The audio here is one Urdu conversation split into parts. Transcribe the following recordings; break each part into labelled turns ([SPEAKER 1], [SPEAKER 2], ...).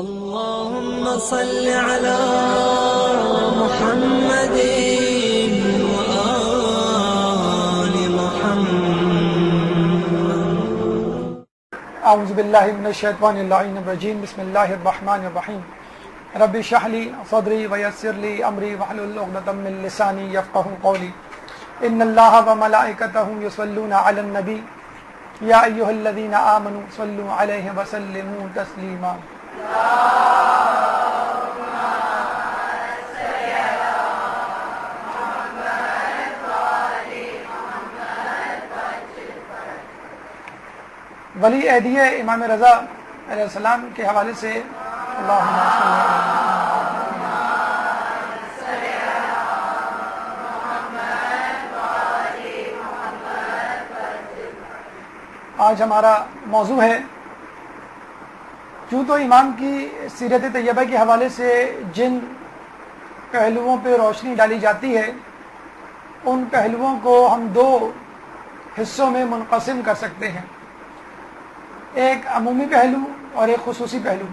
[SPEAKER 1] اللهم صل على محمد وآل محمد.
[SPEAKER 2] اعوذ باللہ من الشیطان اللعین الرجیم. بسم اللہ الرحمن الرحیم. رب اشرح لی صدری ویسر لی امری واحلل عقدۃ من لسانی یفقهوا قولی. ان اللہ وملائکتہ یصلون علی النبی یا ایھا الذین آمنوا صلوا علیہ وسلموا تسلیما. ولی عہدی امام رضا علیہ السلام کے حوالے سے اللہم صل آج ہمارا موضوع ہے کیوں تو امام کی سیرت طیبہ کے حوالے سے جن پہلوؤں پہ روشنی ڈالی جاتی ہے ان پہلوؤں کو ہم دو حصوں میں منقسم کر سکتے ہیں، ایک عمومی پہلو اور ایک خصوصی پہلو.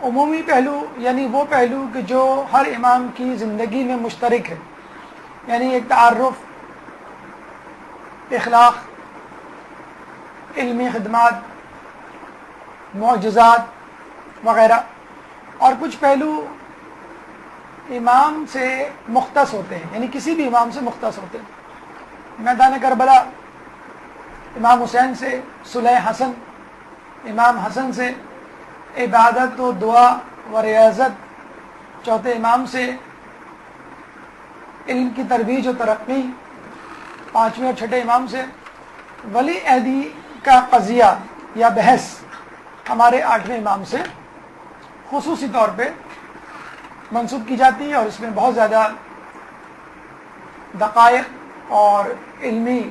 [SPEAKER 2] عمومی پہلو یعنی وہ پہلو کہ جو ہر امام کی زندگی میں مشترک ہے، یعنی ایک تعارف، اخلاق، علمی خدمات، معجزات وغیرہ. اور کچھ پہلو امام سے مختص ہوتے ہیں، یعنی کسی بھی امام سے مختص ہوتے ہیں. میدان کربلا امام حسین سے صلح حسن، امام حسن سے عبادت و دعا و ریاضت، چوتھے امام سے علم کی ترویج و ترقی، پانچویں اور چھٹے امام سے ولی عہدی کا قضیہ یا بحث ہمارے آٹھویں امام سے خصوصی طور پہ منسوب کی جاتی ہے، اور اس میں بہت زیادہ دقائق اور علمی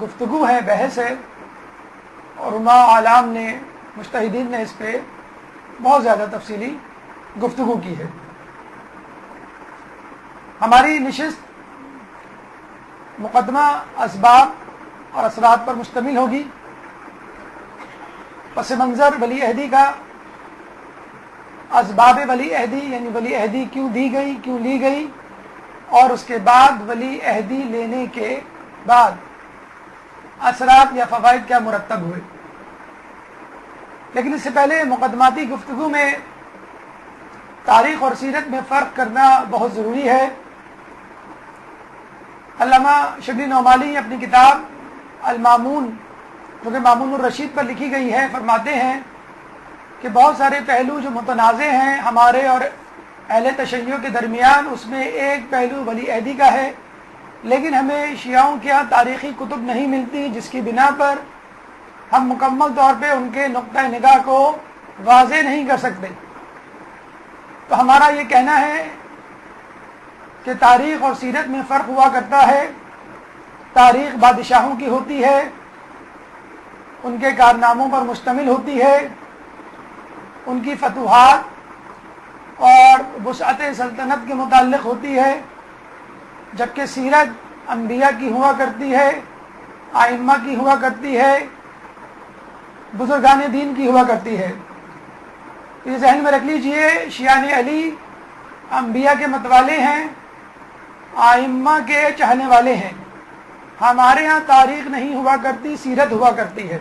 [SPEAKER 2] گفتگو ہے، بحث ہے، اور علماء اعلام نے، مجتہدین نے اس پہ بہت زیادہ تفصیلی گفتگو کی ہے. ہماری نشست مقدمہ اسباب اور اثرات پر مشتمل ہوگی. پس منظر ولی عہدی کا، اسباب ولی عہدی یعنی ولی عہدی کیوں دی گئی، کیوں لی گئی، اور اس کے بعد ولی عہدی لینے کے بعد اثرات یا فوائد کیا مرتب ہوئے. لیکن اس سے پہلے مقدماتی گفتگو میں تاریخ اور سیرت میں فرق کرنا بہت ضروری ہے. علامہ شبلی نعمانی اپنی کتاب المامون، جو کہ مامون الرشید پر لکھی گئی ہے، فرماتے ہیں کہ بہت سارے پہلو جو متنازع ہیں ہمارے اور اہل تشیع کے درمیان، اس میں ایک پہلو ولی عہدی کا ہے، لیکن ہمیں شیعوں کے یہاں تاریخی کتب نہیں ملتی جس کی بنا پر ہم مکمل طور پہ ان کے نقطہ نگاہ کو واضح نہیں کر سکتے. تو ہمارا یہ کہنا ہے کہ تاریخ اور سیرت میں فرق ہوا کرتا ہے. تاریخ بادشاہوں کی ہوتی ہے، ان کے کارناموں پر مشتمل ہوتی ہے، ان کی فتوحات اور وسعت سلطنت کے متعلق ہوتی ہے، جبکہ سیرت انبیاء کی ہوا کرتی ہے، ائمہ کی ہوا کرتی ہے، بزرگان دین کی ہوا کرتی ہے. یہ ذہن میں رکھ لیجئے، شیعان علی انبیاء کے متوالے ہیں، ائمہ کے چاہنے والے ہیں. ہمارے ہاں تاریخ نہیں ہوا کرتی، سیرت ہوا کرتی ہے.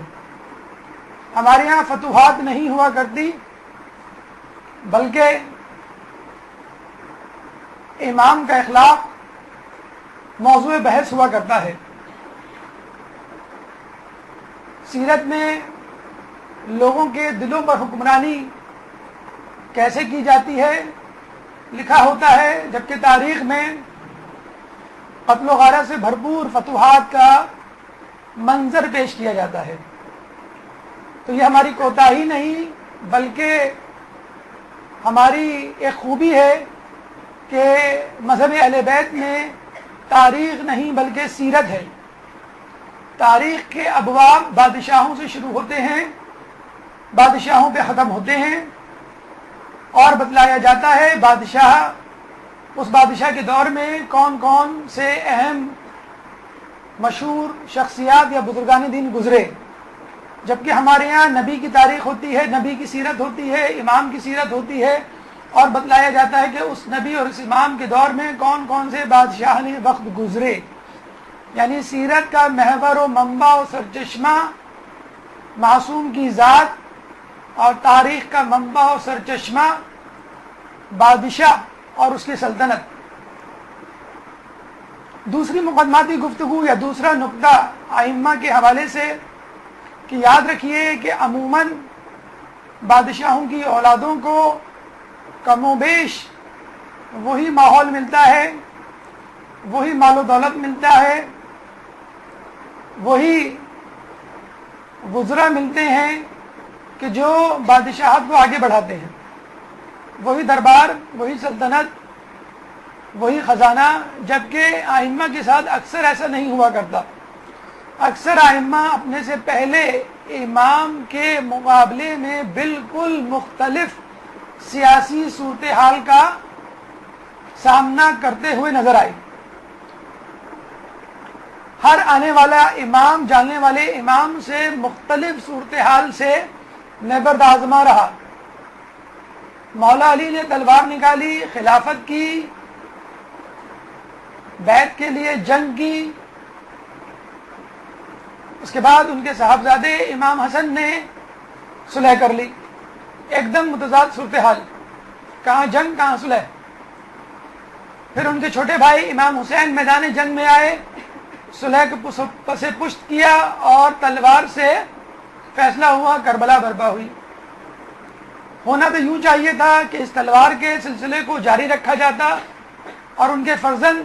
[SPEAKER 2] ہمارے ہاں فتوحات نہیں ہوا کرتی، بلکہ امام کا اخلاق موضوع بحث ہوا کرتا ہے. سیرت میں لوگوں کے دلوں پر حکمرانی کیسے کی جاتی ہے لکھا ہوتا ہے، جبکہ تاریخ میں قتل و غارت سے بھرپور فتوحات کا منظر پیش کیا جاتا ہے. تو یہ ہماری کوتاہی نہیں بلکہ ہماری ایک خوبی ہے کہ مذہب اہل بیت میں تاریخ نہیں بلکہ سیرت ہے. تاریخ کے ابواب بادشاہوں سے شروع ہوتے ہیں، بادشاہوں پہ ختم ہوتے ہیں، اور بتلایا جاتا ہے بادشاہ، اس بادشاہ کے دور میں کون کون سے اہم مشہور شخصیات یا بزرگان دین گزرے، جبکہ ہمارے یہاں نبی کی تاریخ ہوتی ہے، نبی کی سیرت ہوتی ہے، امام کی سیرت ہوتی ہے، اور بتلایا جاتا ہے کہ اس نبی اور اس امام کے دور میں کون کون سے بادشاہ نے وقت گزرے. یعنی سیرت کا محور و منبع و سرچشمہ معصوم کی ذات، اور تاریخ کا منبع و سرچشمہ بادشاہ اور اس کی سلطنت. دوسری مقدماتی گفتگو یا دوسرا نقطہ ائمہ کے حوالے سے کہ یاد رکھیے کہ عموماً بادشاہوں کی اولادوں کو کم و بیش وہی ماحول ملتا ہے، وہی مال و دولت ملتا ہے، وہی وزراء ملتے ہیں کہ جو بادشاہت کو آگے بڑھاتے ہیں، وہی دربار، وہی سلطنت، وہی خزانہ. جبکہ ائمہ کے ساتھ اکثر ایسا نہیں ہوا کرتا. اکثر ائمہ اپنے سے پہلے امام کے مقابلے میں بالکل مختلف سیاسی صورتحال کا سامنا کرتے ہوئے نظر آئے. ہر آنے والا امام جاننے والے امام سے مختلف صورتحال سے نبرد آزما رہا. مولا علی نے تلوار نکالی، خلافت کی، بیعت کے لیے جنگ کی. اس کے بعد ان کے صاحبزادے امام حسن نے صلح کر لی. ایک دم متضاد صورتحال، کہاں جنگ کہاں صلح. پھر ان کے چھوٹے بھائی امام حسین میدان جنگ میں آئے، صلح کو پس پشت کیا اور تلوار سے فیصلہ ہوا، کربلا برپا ہوئی. ہونا تو یوں چاہیے تھا کہ اس تلوار کے سلسلے کو جاری رکھا جاتا اور ان کے فرزند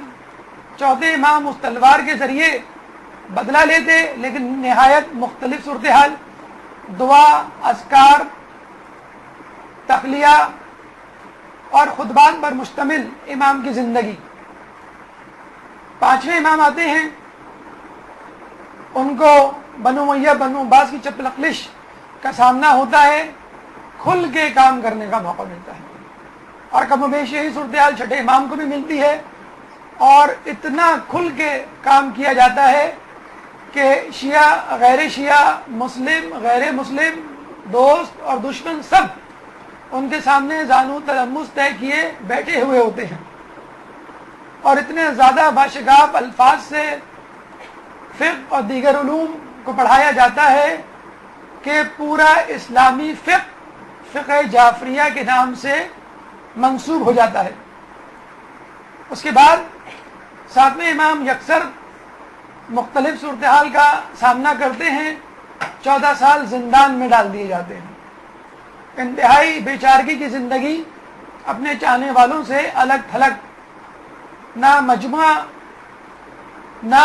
[SPEAKER 2] چوتھے امام اس تلوار کے ذریعے بدلہ لیتے، لیکن نہایت مختلف صورتحال. دعا، اذکار، تخلیہ اور خطبات پر مشتمل امام کی زندگی. پانچویں امام آتے ہیں، ان کو بنو امیہ بنو عباس کی چپلقلش کا سامنا ہوتا ہے، کھل کے کام کرنے کا موقع ملتا ہے. اور کم و بیش یہی صورتحال چھٹے امام کو بھی ملتی ہے، اور اتنا کھل کے کام کیا جاتا ہے کہ شیعہ، غیر شیعہ، مسلم، غیر مسلم، دوست اور دشمن سب ان کے سامنے زانو تلمس طے کیے بیٹھے ہوئے ہوتے ہیں. اور اتنے زیادہ باشگاف الفاظ سے فقہ اور دیگر علوم کو پڑھایا جاتا ہے کہ پورا اسلامی فقہ جعفریہ کے نام سے منسوب ہو جاتا ہے. اس کے بعد ساتویں امام یکسر مختلف صورتحال کا سامنا کرتے ہیں، 14 سال زندان میں ڈال دیے جاتے ہیں. انتہائی بے چارگی کی زندگی، اپنے چاہنے والوں سے الگ تھلگ، نہ مجموعہ نہ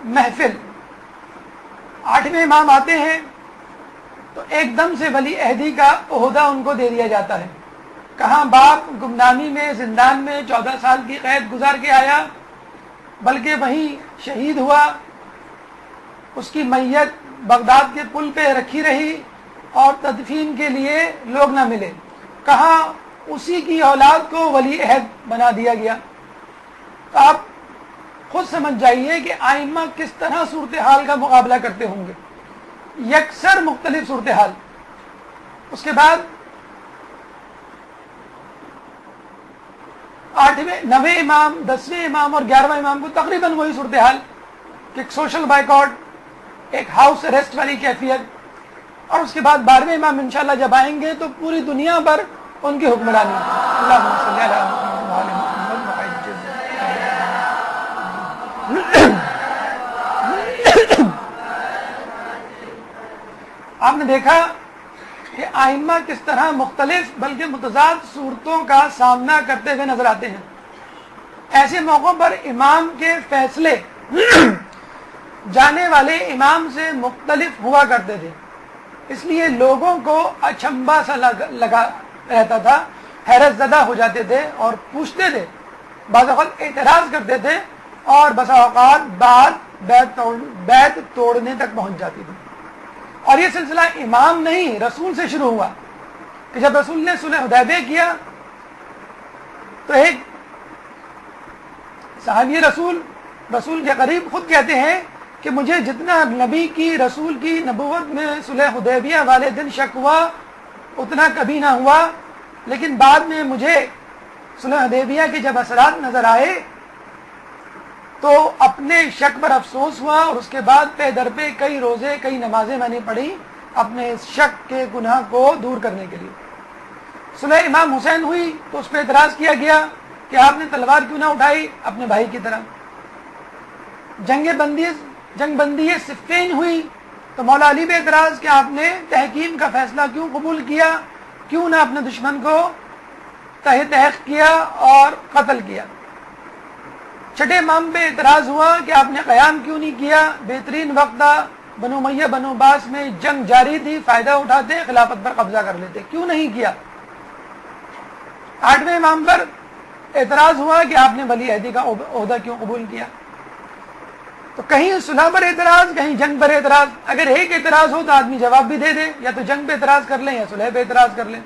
[SPEAKER 2] محفل. آٹھویں امام آتے ہیں تو ایک دم سے ولی عہدی کا عہدہ ان کو دے دیا جاتا ہے. کہاں باپ گمنامی میں زندان میں 14 سال کی قید گزار کے آیا، بلکہ وہیں شہید ہوا، اس کی میت بغداد کے پل پہ رکھی رہی اور تدفین کے لیے لوگ نہ ملے. کہاں اسی کی اولاد کو ولی عہد بنا دیا گیا. تو آپ خود سمجھ جائیے کہ ائمہ کس طرح صورتحال کا مقابلہ کرتے ہوں گے، یکسر مختلف صورتحال. اس کے بعد 8ویں 9ویں امام، 10ویں امام اور 11واں امام کو تقریباً وہی صورتحال کہ ایک سوشل بائیکاٹ، ایک ہاؤس اریسٹ والی کیفیت. اور اس کے بعد 12ویں امام انشاءاللہ جب آئیں گے تو پوری دنیا پر ان کی حکمرانی. اللہم صلی علی محمد وعلی محمد وعجل. آپ نے دیکھا کہ ائمہ کس طرح مختلف بلکہ متضاد صورتوں کا سامنا کرتے ہوئے نظر آتے ہیں. ایسے موقعوں پر امام کے فیصلے جانے والے امام سے مختلف ہوا کرتے تھے، اس لیے لوگوں کو اچنبھا سا لگا رہتا تھا، حیرت زدہ ہو جاتے تھے اور پوچھتے تھے، بعض اوقات اعتراض کرتے تھے، اور بسا اوقات بیعت توڑنے تک پہنچ جاتی تھی. اور یہ سلسلہ امام نہیں رسول سے شروع ہوا کہ جب رسول نے صلح حدیبیہ کیا تو ایک صحابی رسول کے قریب خود کہتے ہیں کہ مجھے جتنا نبی کی رسول کی نبوت میں صلح حدیبیہ والے دن شک ہوا اتنا کبھی نہ ہوا، لیکن بعد میں مجھے صلح حدیبیہ کے جب اثرات نظر آئے تو اپنے شک پر افسوس ہوا، اور اس کے بعد پہ در پہ کئی روزے کئی نمازیں میں نے پڑھی اپنے اس شک کے گناہ کو دور کرنے کے لیے۔ صلح امام حسین ہوئی تو اس پہ اعتراض کیا گیا کہ آپ نے تلوار کیوں نہ اٹھائی اپنے بھائی کی طرح۔ جنگ بندی صفین ہوئی تو مولا علی پہ اعتراض کہ آپ نے تحکیم کا فیصلہ کیوں قبول کیا، کیوں نہ اپنے دشمن کو تحق کیا اور قتل کیا۔ چھٹے امام پہ اعتراض ہوا کہ آپ نے قیام کیوں نہیں کیا، بہترین وقت تھا، بنو امیہ بنو عباس میں جنگ جاری تھی، فائدہ اٹھاتے خلافت پر قبضہ کر لیتے، کیوں نہیں کیا۔ آٹھویں امام پر اعتراض ہوا کہ آپ نے ولی عہدی کا عہدہ کیوں قبول کیا۔ تو کہیں صلح پر اعتراض، کہیں جنگ پر اعتراض۔ اگر ایک اعتراض ہو تو آدمی جواب بھی دے دے، یا تو جنگ پہ اعتراض کر لیں یا صلح پہ اعتراض کر لیں۔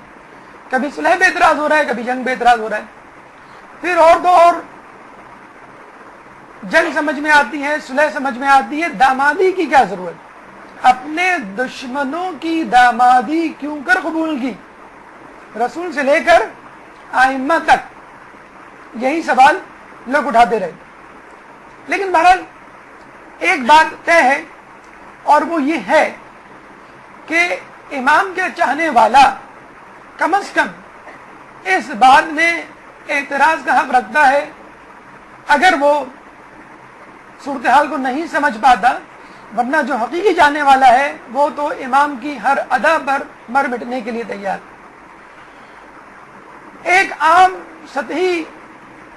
[SPEAKER 2] کبھی صلح پہ اعتراض ہو رہا ہے، کبھی جنگ پہ اعتراض ہو رہا ہے۔ پھر اور تو اور جنگ سمجھ میں آتی ہے، صلح سمجھ میں آتی ہے، دامادی کی کیا ضرورت؟ اپنے دشمنوں کی دامادی کیوں کر قبول کی؟ رسول سے لے کر ائمہ تک یہی سوال لوگ اٹھاتے رہے۔ لیکن بہرحال ایک بات طے ہے، اور وہ یہ ہے کہ امام کے چاہنے والا کم از کم اس بات میں اعتراض کا حق رکھتا ہے، اگر وہ صورتحال کو نہیں سمجھ پاتا، ورنہ جو حقیقی جاننے والا ہے وہ تو امام کی ہر ادا پر مر مٹنے کے لیے تیار۔ ایک عام سطحی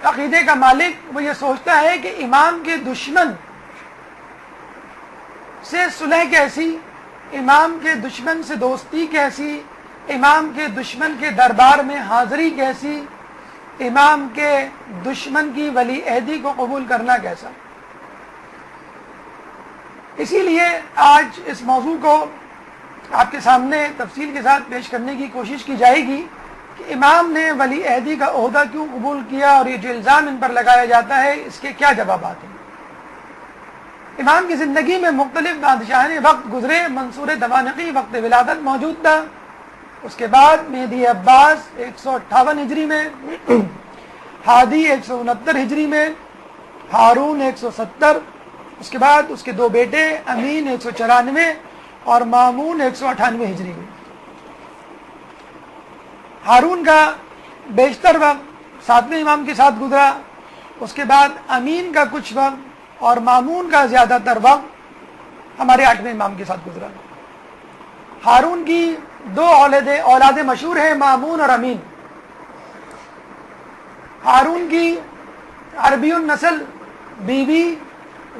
[SPEAKER 2] عقیدے کا مالک وہ یہ سوچتا ہے کہ امام کے دشمن سے صلح کیسی، امام کے دشمن سے دوستی کیسی، امام کے دشمن کے دربار میں حاضری کیسی، امام کے دشمن کی ولی عہدی کو قبول کرنا کیسا۔ اسی لیے آج اس موضوع کو آپ کے سامنے تفصیل کے ساتھ پیش کرنے کی کوشش کی جائے گی کہ امام نے ولی عہدی کا عہدہ کیوں قبول کیا، اور یہ جو الزام ان پر لگایا جاتا ہے اس کے کیا جوابات ہیں۔ امام کی زندگی میں مختلف بادشاہان وقت گزرے، منصور دوانقی وقت ولادت موجود تھا، اس کے بعد مہدی عباس 158 ہجری میں، ہادی 169 ہجری میں، ہارون 170، اس کے بعد اس کے دو بیٹے امین 194 اور مامون 198 ہجری میں۔ ہارون کا بیشتر وقت 7ویں امام کے ساتھ گزرا، اس کے بعد امین کا کچھ وقت اور مامون کا زیادہ تر وقت ہمارے 8ویں امام کے ساتھ گزرا۔ ہارون کی دو اولادیں مشہور ہیں، مامون اور امین۔ ہارون کی عربی النسل بیوی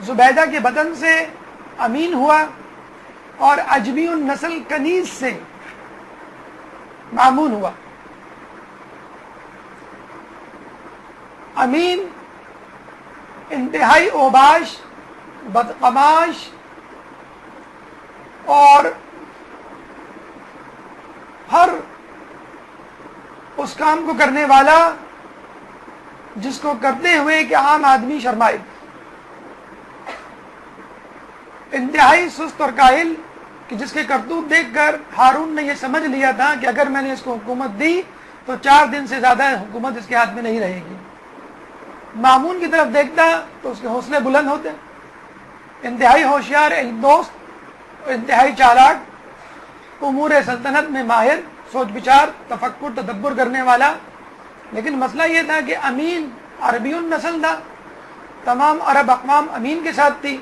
[SPEAKER 2] زبیدہ کے بدن سے امین ہوا، اور عجمی النسل کنیز سے مامون ہوا۔ امین انتہائی اوباش، بدقماش اور ہر اس کام کو کرنے والا جس کو کرتے ہوئے کہ عام آدمی شرمائے، انتہائی سست اور کاہل، کہ جس کے کرتوت دیکھ کر ہارون نے یہ سمجھ لیا تھا کہ اگر میں نے اس کو حکومت دی تو 4 دن سے زیادہ حکومت اس کے ہاتھ میں نہیں رہے گی۔ مامون کی طرف دیکھتا تو اس کے حوصلے بلند ہوتے، انتہائی ہوشیار، علم دوست، انتہائی چالاک، امور سلطنت میں ماہر، سوچ بچار، تفکر تدبر کرنے والا۔ لیکن مسئلہ یہ تھا کہ امین عربی النسل تھا، تمام عرب اقوام امین کے ساتھ تھی،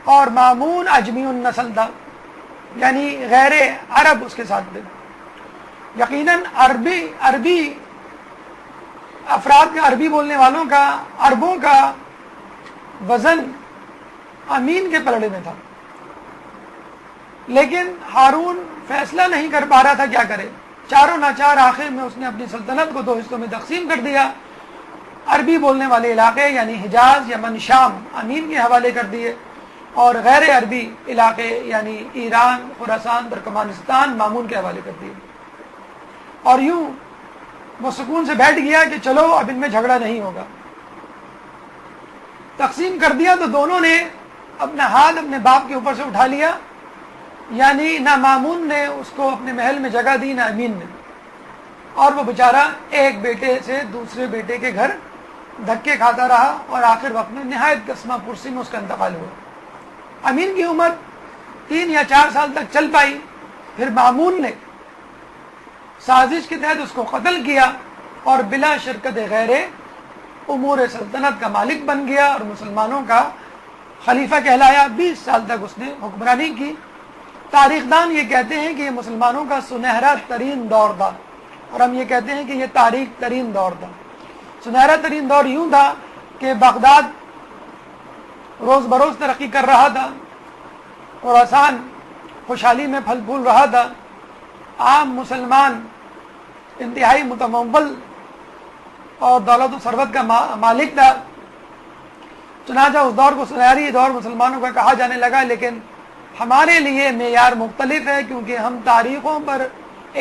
[SPEAKER 2] اور مامون عجمی النسل تھا، یعنی غیر عرب اس کے ساتھ تھے۔ یقیناً عربی افراد کا، عربی بولنے والوں کا، عربوں کا وزن امین کے پلڑے میں تھا، لیکن ہارون فیصلہ نہیں کر پا رہا تھا کیا کرے۔ چاروں ناچار آخر میں اس نے اپنی سلطنت کو 2 حصوں میں تقسیم کر دیا، عربی بولنے والے علاقے یعنی حجاز، یمن، شام امین کے حوالے کر دیے، اور غیر عربی علاقے یعنی ایران، خراسان، ترکمانستان مامون کے حوالے کر دیے۔ اور یوں وہ سکون سے بیٹھ گیا کہ چلو اب ان میں جھگڑا نہیں ہوگا۔ تقسیم کر دیا تو دونوں نے اپنا ہاتھ اپنے باپ کے اوپر سے اٹھا لیا، یعنی نہ مامون نے اس کو اپنے محل میں جگہ دی، نہ امین نے، اور وہ بیچارہ ایک بیٹے سے دوسرے بیٹے کے گھر دھکے کھاتا رہا، اور آخر وقت میں نہایت قسمہ پرسی میں اس کا انتقال ہوا۔ امین کی عمر 3 یا 4 سال تک چل پائی، پھر مامون نے سازش کے تحت اس کو قتل کیا اور بلا شرکت غیر امور سلطنت کا مالک بن گیا اور مسلمانوں کا خلیفہ کہلایا۔ 20 سال تک اس نے حکمرانی کی۔ تاریخ دان یہ کہتے ہیں کہ یہ مسلمانوں کا سنہرا ترین دور تھا، اور ہم یہ کہتے ہیں کہ یہ تاریخ ترین دور تھا۔ سنہرا ترین دور یوں تھا کہ بغداد روز بروز ترقی کر رہا تھا، خراسان خوشحالی میں پھل پھول رہا تھا، عام مسلمان انتہائی متمول اور دولت و ثروت کا مالک تھا۔ چنانچہ اس دور کو سنہری دور مسلمانوں کا کہا جانے لگا، لیکن ہمارے لیے معیار مختلف ہے، کیونکہ ہم تاریخوں پر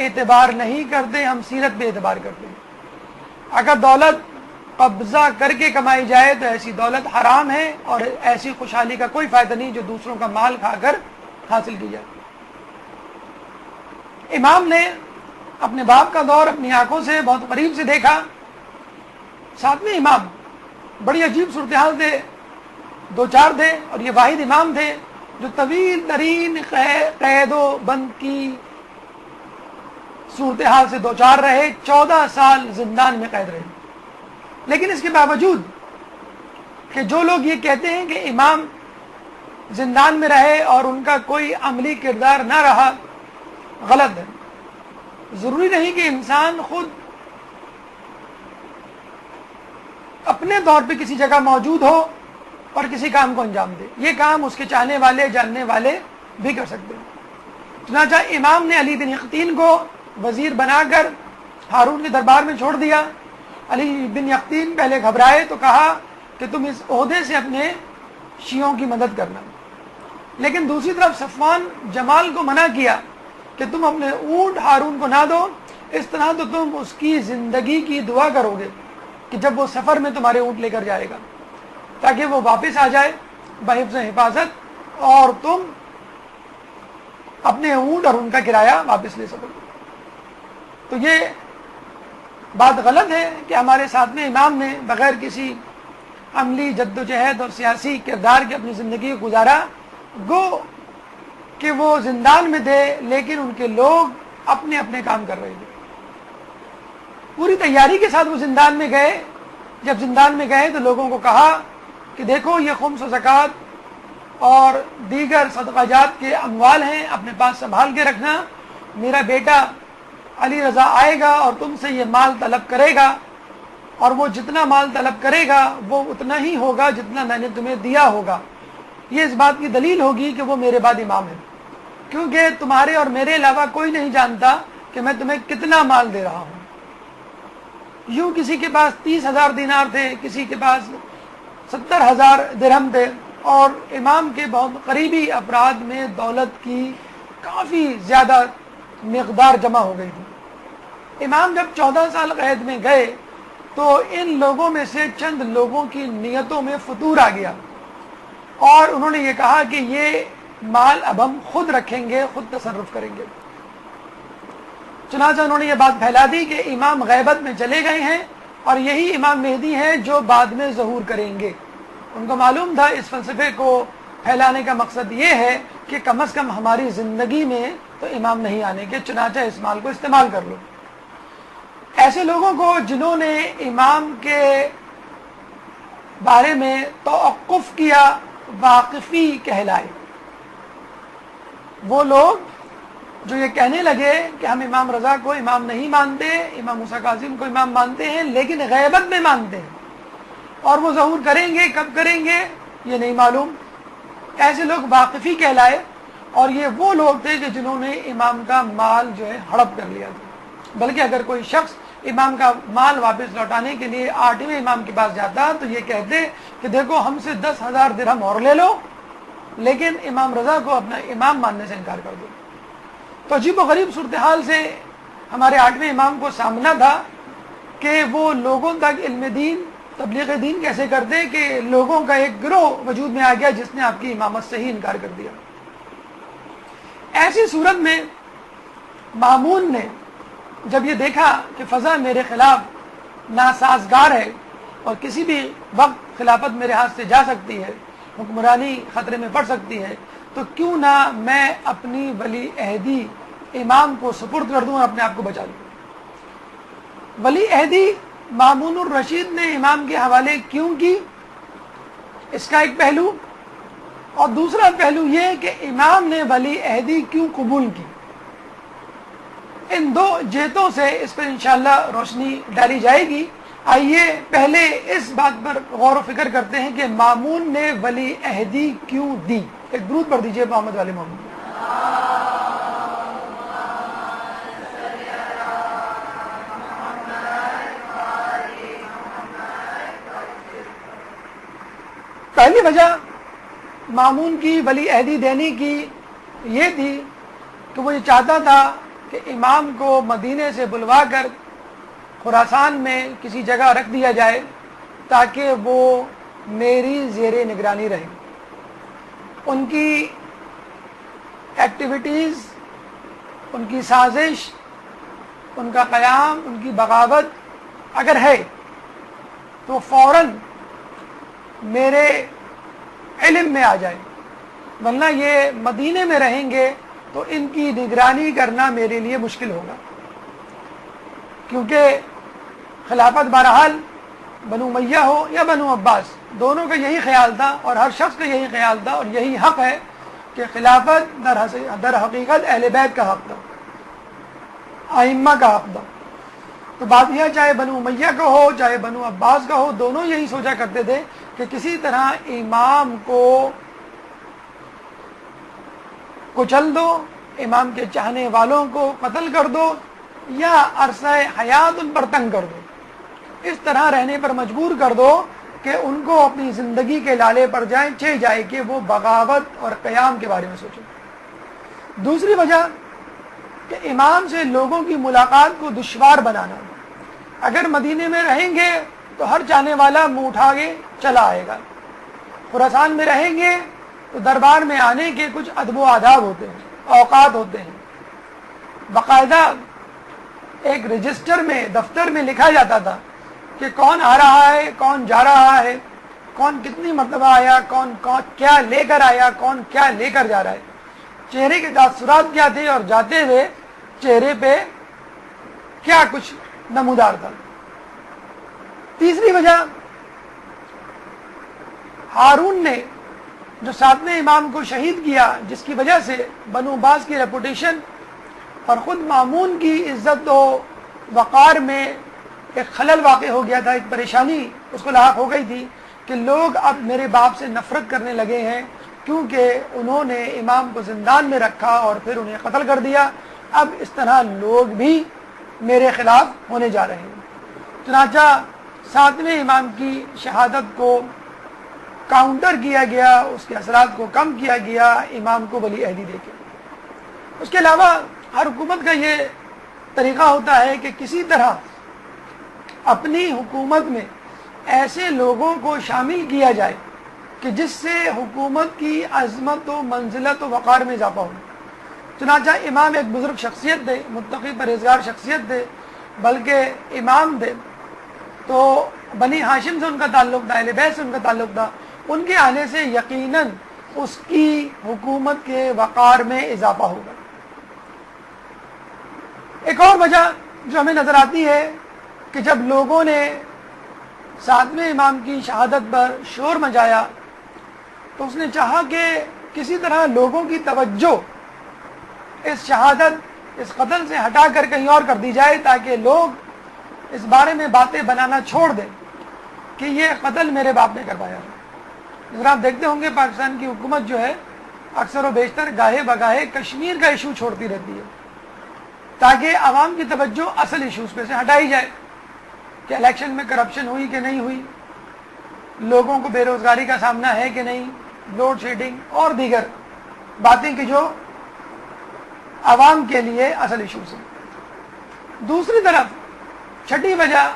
[SPEAKER 2] اعتبار نہیں کرتے، ہم سیرت پہ اعتبار کرتے ہیں۔ اگر دولت قبضہ کر کے کمائی جائے تو ایسی دولت حرام ہے، اور ایسی خوشحالی کا کوئی فائدہ نہیں جو دوسروں کا مال کھا کر حاصل کی جائے۔ امام نے اپنے باپ کا دور اپنی آنکھوں سے بہت قریب سے دیکھا۔ 7ویں امام بڑی عجیب صورتحال سے دو چار تھے، اور یہ واحد امام تھے جو طویل ترین قید و بند کی صورتحال سے دو چار رہے۔ 14 سال زندان میں قید رہے۔ لیکن اس کے باوجود کہ جو لوگ یہ کہتے ہیں کہ امام زندان میں رہے اور ان کا کوئی عملی کردار نہ رہا، غلط ہے۔ ضروری نہیں کہ انسان خود اپنے طور پہ کسی جگہ موجود ہو اور کسی کام کو انجام دے، یہ کام اس کے چاہنے والے جاننے والے بھی کر سکتے ہیں۔ چنانچہ امام نے علی بن یقطین کو وزیر بنا کر ہارون کے دربار میں چھوڑ دیا۔ علی بن یقطین پہلے گھبرائے تو کہا کہ تم اس عہدے سے اپنے شیعوں کی مدد کرنا، لیکن دوسری طرف صفوان جمال کو منع کیا کہ تم اپنے اونٹ ہارون کو نہ دو، اس طرح تو تم اس کی زندگی کی دعا کرو گے کہ جب وہ سفر میں تمہارے اونٹ لے کر جائے گا، تاکہ وہ واپس آ جائے بحفظ حفاظت اور تم اپنے اونٹ اور ان کا کرایہ واپس لے سکو۔ تو یہ بات غلط ہے کہ ہمارے ساتھ میں امام نے بغیر کسی عملی جدوجہد اور سیاسی کردار کی اپنی زندگی کو گزارا، گو کہ وہ زندان میں تھے لیکن ان کے لوگ اپنے اپنے کام کر رہے تھے۔ پوری تیاری کے ساتھ وہ زندان میں گئے۔ جب زندان میں گئے تو لوگوں کو کہا کہ دیکھو یہ خمس و زکوٰۃ اور دیگر صدقہ جات کے اموال ہیں، اپنے پاس سنبھال کے رکھنا، میرا بیٹا علی رضا آئے گا اور تم سے یہ مال طلب کرے گا، اور وہ جتنا مال طلب کرے گا وہ اتنا ہی ہوگا جتنا میں نے تمہیں دیا ہوگا۔ یہ اس بات کی دلیل ہوگی کہ وہ میرے بعد امام ہے، کیونکہ تمہارے اور میرے علاوہ کوئی نہیں جانتا کہ میں تمہیں کتنا مال دے رہا ہوں۔ یوں کسی کے پاس 30,000 دینار تھے، کسی کے پاس 70,000 درہم تھے، اور امام کے بہت قریبی افراد میں دولت کی کافی زیادہ مقدار جمع ہو گئی تھی۔ امام جب 14 سال قید میں گئے تو ان لوگوں میں سے چند لوگوں کی نیتوں میں فتور آ گیا، اور انہوں نے یہ کہا کہ یہ مال اب ہم خود رکھیں گے، خود تصرف کریں گے۔ چنانچہ انہوں نے یہ بات پھیلا دی کہ امام غیبت میں چلے گئے ہیں اور یہی امام مہدی ہیں جو بعد میں ظہور کریں گے۔ ان کو معلوم تھا اس فلسفے کو پھیلانے کا مقصد یہ ہے کہ کم از کم ہماری زندگی میں تو امام نہیں آنے کے، چنانچہ اس مال کو استعمال کر لو۔ ایسے لوگوں کو جنہوں نے امام کے بارے میں توقف کیا واقفی کہلائے۔ وہ لوگ جو یہ کہنے لگے کہ ہم امام رضا کو امام نہیں مانتے، امام موسیٰ کاظم کو امام مانتے ہیں لیکن غیبت میں مانتے ہیں، اور وہ ظہور کریں گے، کب کریں گے یہ نہیں معلوم، ایسے لوگ واقفی کہلائے۔ اور یہ وہ لوگ تھے کہ جنہوں نے امام کا مال جو ہے ہڑپ کر لیا تھا۔ بلکہ اگر کوئی شخص امام کا مال واپس لوٹانے کے لیے 8ویں امام کے پاس جاتا تو یہ کہتے کہ دیکھو ہم سے 10,000 درہم اور لے لو، لیکن امام رضا کو اپنا امام ماننے سے انکار کر دو۔ تو عجیب و غریب صورتحال سے ہمارے 8ویں امام کو سامنا تھا کہ وہ لوگوں تک علم دین تبلیغ دین کیسے کرتے کہ لوگوں کا ایک گروہ وجود میں آ گیا جس نے آپ کی امامت سے ہی انکار کر دیا. ایسی صورت میں مامون نے جب یہ دیکھا کہ فضا میرے خلاف ناسازگار ہے اور کسی بھی وقت خلافت میرے ہاتھ سے جا سکتی ہے، حکمرانی خطرے میں پڑ سکتی ہے، تو کیوں نہ میں اپنی ولی عہدی امام کو سپرد کر دوں اور اپنے آپ کو بچا لوں. ولی عہدی مامون الرشید نے امام کے حوالے کیوں کی، اس کا ایک پہلو، اور دوسرا پہلو یہ کہ امام نے ولی عہدی کیوں قبول کی. ان دو جہتوں سے اس پر انشاءاللہ روشنی ڈالی جائے گی. آئیے پہلے اس بات پر غور و فکر کرتے ہیں کہ مامون نے ولی عہدی کیوں دی. ایک درود پڑھ دیجئے محمد والے محمد. پہلی وجہ مامون کی ولی عہدی دینے کی یہ تھی کہ وہ یہ چاہتا تھا کہ امام کو مدینے سے بلوا کر خراسان میں کسی جگہ رکھ دیا جائے تاکہ وہ میری زیر نگرانی رہے. ان کی ایکٹیویٹیز، ان کی سازش، ان کا قیام، ان کی بغاوت اگر ہے تو فوراً میرے علم میں آ جائے، ورنہ یہ مدینے میں رہیں گے تو ان کی نگرانی کرنا میرے لیے مشکل ہوگا. کیونکہ خلافت بہرحال بنو امیہ ہو یا بنو عباس، دونوں کا یہی خیال تھا اور ہر شخص کا یہی خیال تھا اور یہی حق ہے کہ خلافت در حقیقت اہل بیت کا حق تھا، ائمہ کا حق تھا. تو بات یہ چاہے بنو امیہ کا ہو چاہے بنو عباس کا ہو، دونوں یہی سوچا کرتے تھے کہ کسی طرح امام کو کچل دو، امام کے چاہنے والوں کو قتل کر دو یا عرصہ حیات ان پر تنگ کر دو، اس طرح رہنے پر مجبور کر دو کہ ان کو اپنی زندگی کے لالے پر جائے کہ وہ بغاوت اور قیام کے بارے میں سوچیں. دوسری وجہ کہ امام سے لوگوں کی ملاقات کو دشوار بنانا. اگر مدینے میں رہیں گے تو ہر چاہنے والا منہ اٹھا کے چلا آئے گا، خراسان میں رہیں گے تو دربار میں آنے کے کچھ ادب و آداب ہوتے ہیں، اوقات ہوتے ہیں. باقاعدہ ایک رجسٹر میں، دفتر میں لکھا جاتا تھا کہ کون آ رہا ہے، کون جا رہا ہے، کون کتنی مرتبہ آیا، کون کیا لے کر آیا، کون کیا لے کر جا رہا ہے، چہرے کے تاثرات کیا تھے اور جاتے ہوئے چہرے پہ کیا کچھ نمودار تھا. تیسری وجہ، ہارون نے جو ساتویں امام کو شہید کیا، جس کی وجہ سے بنو عباس کی ریپوٹیشن اور خود مامون کی عزت و وقار میں ایک خلل واقع ہو گیا تھا، ایک پریشانی اس کو لاحق ہو گئی تھی کہ لوگ اب میرے باپ سے نفرت کرنے لگے ہیں کیونکہ انہوں نے امام کو زندان میں رکھا اور پھر انہیں قتل کر دیا. اب اس طرح لوگ بھی میرے خلاف ہونے جا رہے ہیں. چنانچہ ساتویں امام کی شہادت کو کاؤنٹر کیا گیا، اس کے اثرات کو کم کیا گیا امام کو ولی عہدی دے کے. اس کے علاوہ ہر حکومت کا یہ طریقہ ہوتا ہے کہ کسی طرح اپنی حکومت میں ایسے لوگوں کو شامل کیا جائے کہ جس سے حکومت کی عظمت و منزلت و وقار میں اضافہ ہو. چنانچہ امام ایک بزرگ شخصیت تھے، متقی پرہیزگار شخصیت تھے، بلکہ امام تھے تو بنی ہاشم سے ان کا تعلق تھا، اہل بیت سے ان کا تعلق تھا. ان کے آنے سے یقیناً اس کی حکومت کے وقار میں اضافہ ہوگا. ایک اور وجہ جو ہمیں نظر آتی ہے کہ جب لوگوں نے ساتویں امام کی شہادت پر شور مچایا تو اس نے چاہا کہ کسی طرح لوگوں کی توجہ اس شہادت، اس قتل سے ہٹا کر کہیں اور کر دی جائے تاکہ لوگ اس بارے میں باتیں بنانا چھوڑ دیں کہ یہ قتل میرے باپ نے کروایا. ذرا آپ دیکھتے ہوں گے پاکستان کی حکومت جو ہے اکثر و بیشتر گاہے بگاہے کشمیر کا ایشو چھوڑتی رہتی ہے تاکہ عوام کی توجہ اصل ایشوز پہ سے ہٹائی جائے کہ الیکشن میں کرپشن ہوئی کہ نہیں ہوئی، لوگوں کو بے روزگاری کا سامنا ہے کہ نہیں، لوڈ شیڈنگ اور دیگر باتیں کہ جو عوام کے لیے اصل ایشوز ہیں. دوسری طرف چھٹی وجہ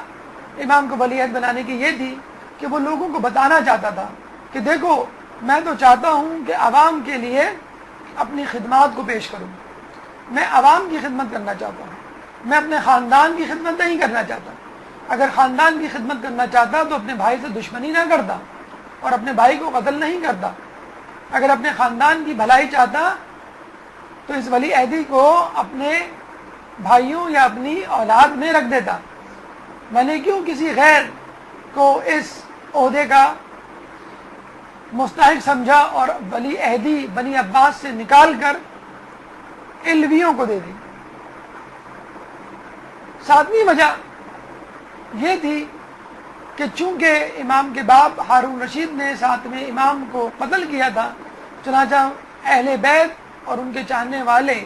[SPEAKER 2] امام کو ولی عہد بنانے کی یہ تھی کہ وہ لوگوں کو بتانا چاہتا تھا کہ دیکھو میں تو چاہتا ہوں کہ عوام کے لیے اپنی خدمات کو پیش کروں، میں عوام کی خدمت کرنا چاہتا ہوں، میں اپنے خاندان کی خدمت نہیں کرنا چاہتا۔ اگر خاندان کی خدمت کرنا چاہتا تو اپنے بھائی سے دشمنی نہ کرتا اور اپنے بھائی کو قتل نہیں کرتا۔ اگر اپنے خاندان کی بھلائی چاہتا تو اس ولی عہدی کو اپنے بھائیوں یا اپنی اولاد میں رکھ دیتا۔ میں نے کیوں کسی غیر کو اس عہدے کا مستحق سمجھا اور ولی عہدی بنی عباس سے نکال کر علویوں کو دے دی۔ ساتویں وجہ یہ تھی کہ چونکہ امام کے باپ ہارون رشید نے ساتویں امام کو قتل کیا تھا، چنانچہ اہل بیت اور ان کے چاہنے والے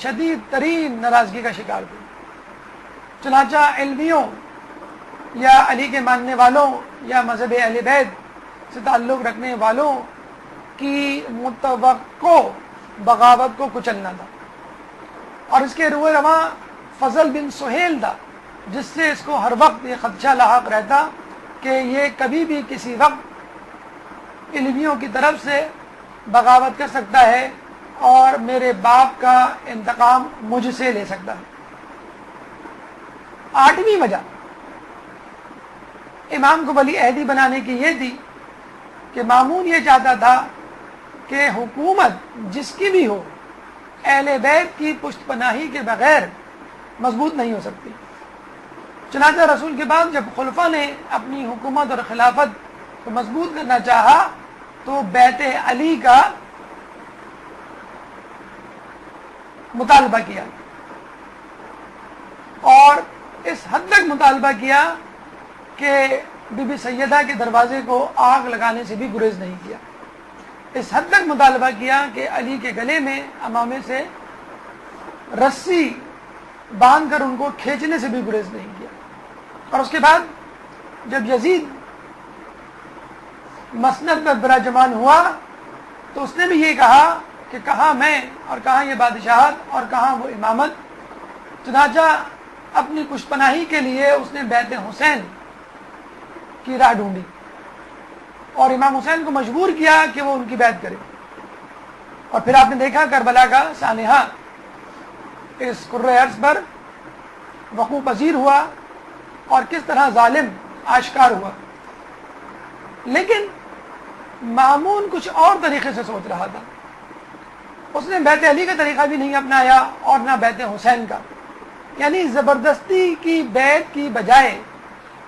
[SPEAKER 2] شدید ترین ناراضگی کا شکار تھے۔ چنانچہ علویوں یا علی کے ماننے والوں یا مذہب اہل بیت سے تعلق رکھنے والوں کی متوقع بغاوت کو کچلنا تھا، اور اس کے روئے رواں فضل بن سہیل تھا، جس سے اس کو ہر وقت یہ خدشہ لاحق رہتا کہ یہ کبھی بھی کسی وقت علویوں کی طرف سے بغاوت کر سکتا ہے اور میرے باپ کا انتقام مجھ سے لے سکتا ہے۔ آٹھویں وجہ امام کو ولی عہدی بنانے کی یہ تھی کہ مامون یہ چاہتا تھا کہ حکومت جس کی بھی ہو اہل بیت کی پشت پناہی کے بغیر مضبوط نہیں ہو سکتی۔ چنانچہ رسول کے بعد جب خلفاء نے اپنی حکومت اور خلافت کو مضبوط کرنا چاہا تو بیت علی کا مطالبہ کیا، اور اس حد تک مطالبہ کیا کہ بی بی سیدہ کے دروازے کو آگ لگانے سے بھی گریز نہیں کیا۔ اس حد تک مطالبہ کیا کہ علی کے گلے میں امامے سے رسی باندھ کر ان کو کھینچنے سے بھی گریز نہیں کیا۔ اور اس کے بعد جب یزید مسند پر براجمان ہوا تو اس نے بھی یہ کہا کہ کہاں میں اور کہاں یہ بادشاہت اور کہاں وہ امامت۔ چنانچہ اپنی پشت پناہی کے لیے اس نے بیت حسین کی راہ ڈھونڈی اور امام حسین کو مجبور کیا کہ وہ ان کی بیعت کرے۔ اور پھر آپ نے دیکھا کربلا کا سانحہ اس کرۂ ارض پر وقوع پذیر ہوا اور کس طرح ظالم آشکار ہوا۔ لیکن مامون کچھ اور طریقے سے سوچ رہا تھا۔ اس نے بیت علی کا طریقہ بھی نہیں اپنایا اور نہ بیت حسین کا، یعنی زبردستی کی بیعت کی بجائے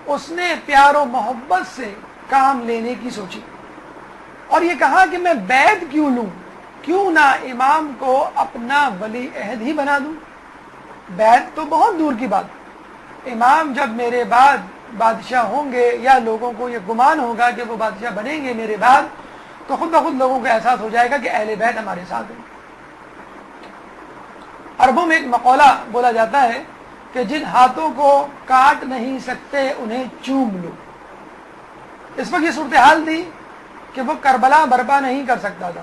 [SPEAKER 2] اس نے پیار و محبت سے کام لینے کی سوچی، اور یہ کہا کہ میں بیعت کیوں لوں، کیوں نہ امام کو اپنا ولی عہد ہی بنا دوں۔ بیعت تو بہت دور کی بات، امام جب میرے بعد بادشاہ ہوں گے یا لوگوں کو یہ گمان ہوگا کہ وہ بادشاہ بنیں گے میرے بعد، تو خود بخود لوگوں کو احساس ہو جائے گا کہ اہل بیت ہمارے ساتھ ہیں۔ عربوں میں ایک مقولہ بولا جاتا ہے کہ جن ہاتھوں کو کاٹ نہیں سکتے انہیں چوم لو۔ اس وقت یہ صورتحال تھی کہ وہ کربلا برپا نہیں کر سکتا تھا،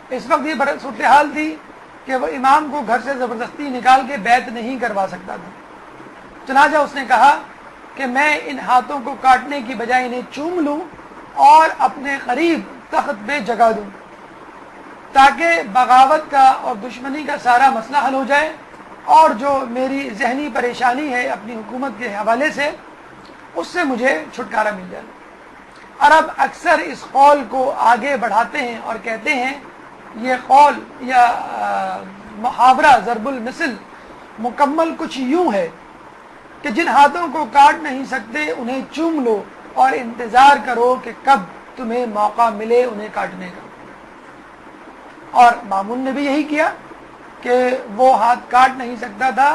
[SPEAKER 2] اس وقت یہ صورتحال تھی کہ وہ امام کو گھر سے زبردستی نکال کے بیعت نہیں کروا سکتا تھا۔ چنانچہ اس نے کہا کہ میں ان ہاتھوں کو کاٹنے کی بجائے انہیں چوم لوں اور اپنے قریب تخت پہ جگہ دوں، تاکہ بغاوت کا اور دشمنی کا سارا مسئلہ حل ہو جائے، اور جو میری ذہنی پریشانی ہے اپنی حکومت کے حوالے سے اس سے مجھے چھٹکارا مل جائے۔ عرب اکثر اس قول کو آگے بڑھاتے ہیں اور کہتے ہیں، یہ قول یا محاورہ ضرب المثل مکمل کچھ یوں ہے کہ جن ہاتھوں کو کاٹ نہیں سکتے انہیں چوم لو اور انتظار کرو کہ کب تمہیں موقع ملے انہیں کاٹنے کا۔ اور مامون نے بھی یہی کیا کہ وہ ہاتھ کاٹ نہیں سکتا تھا،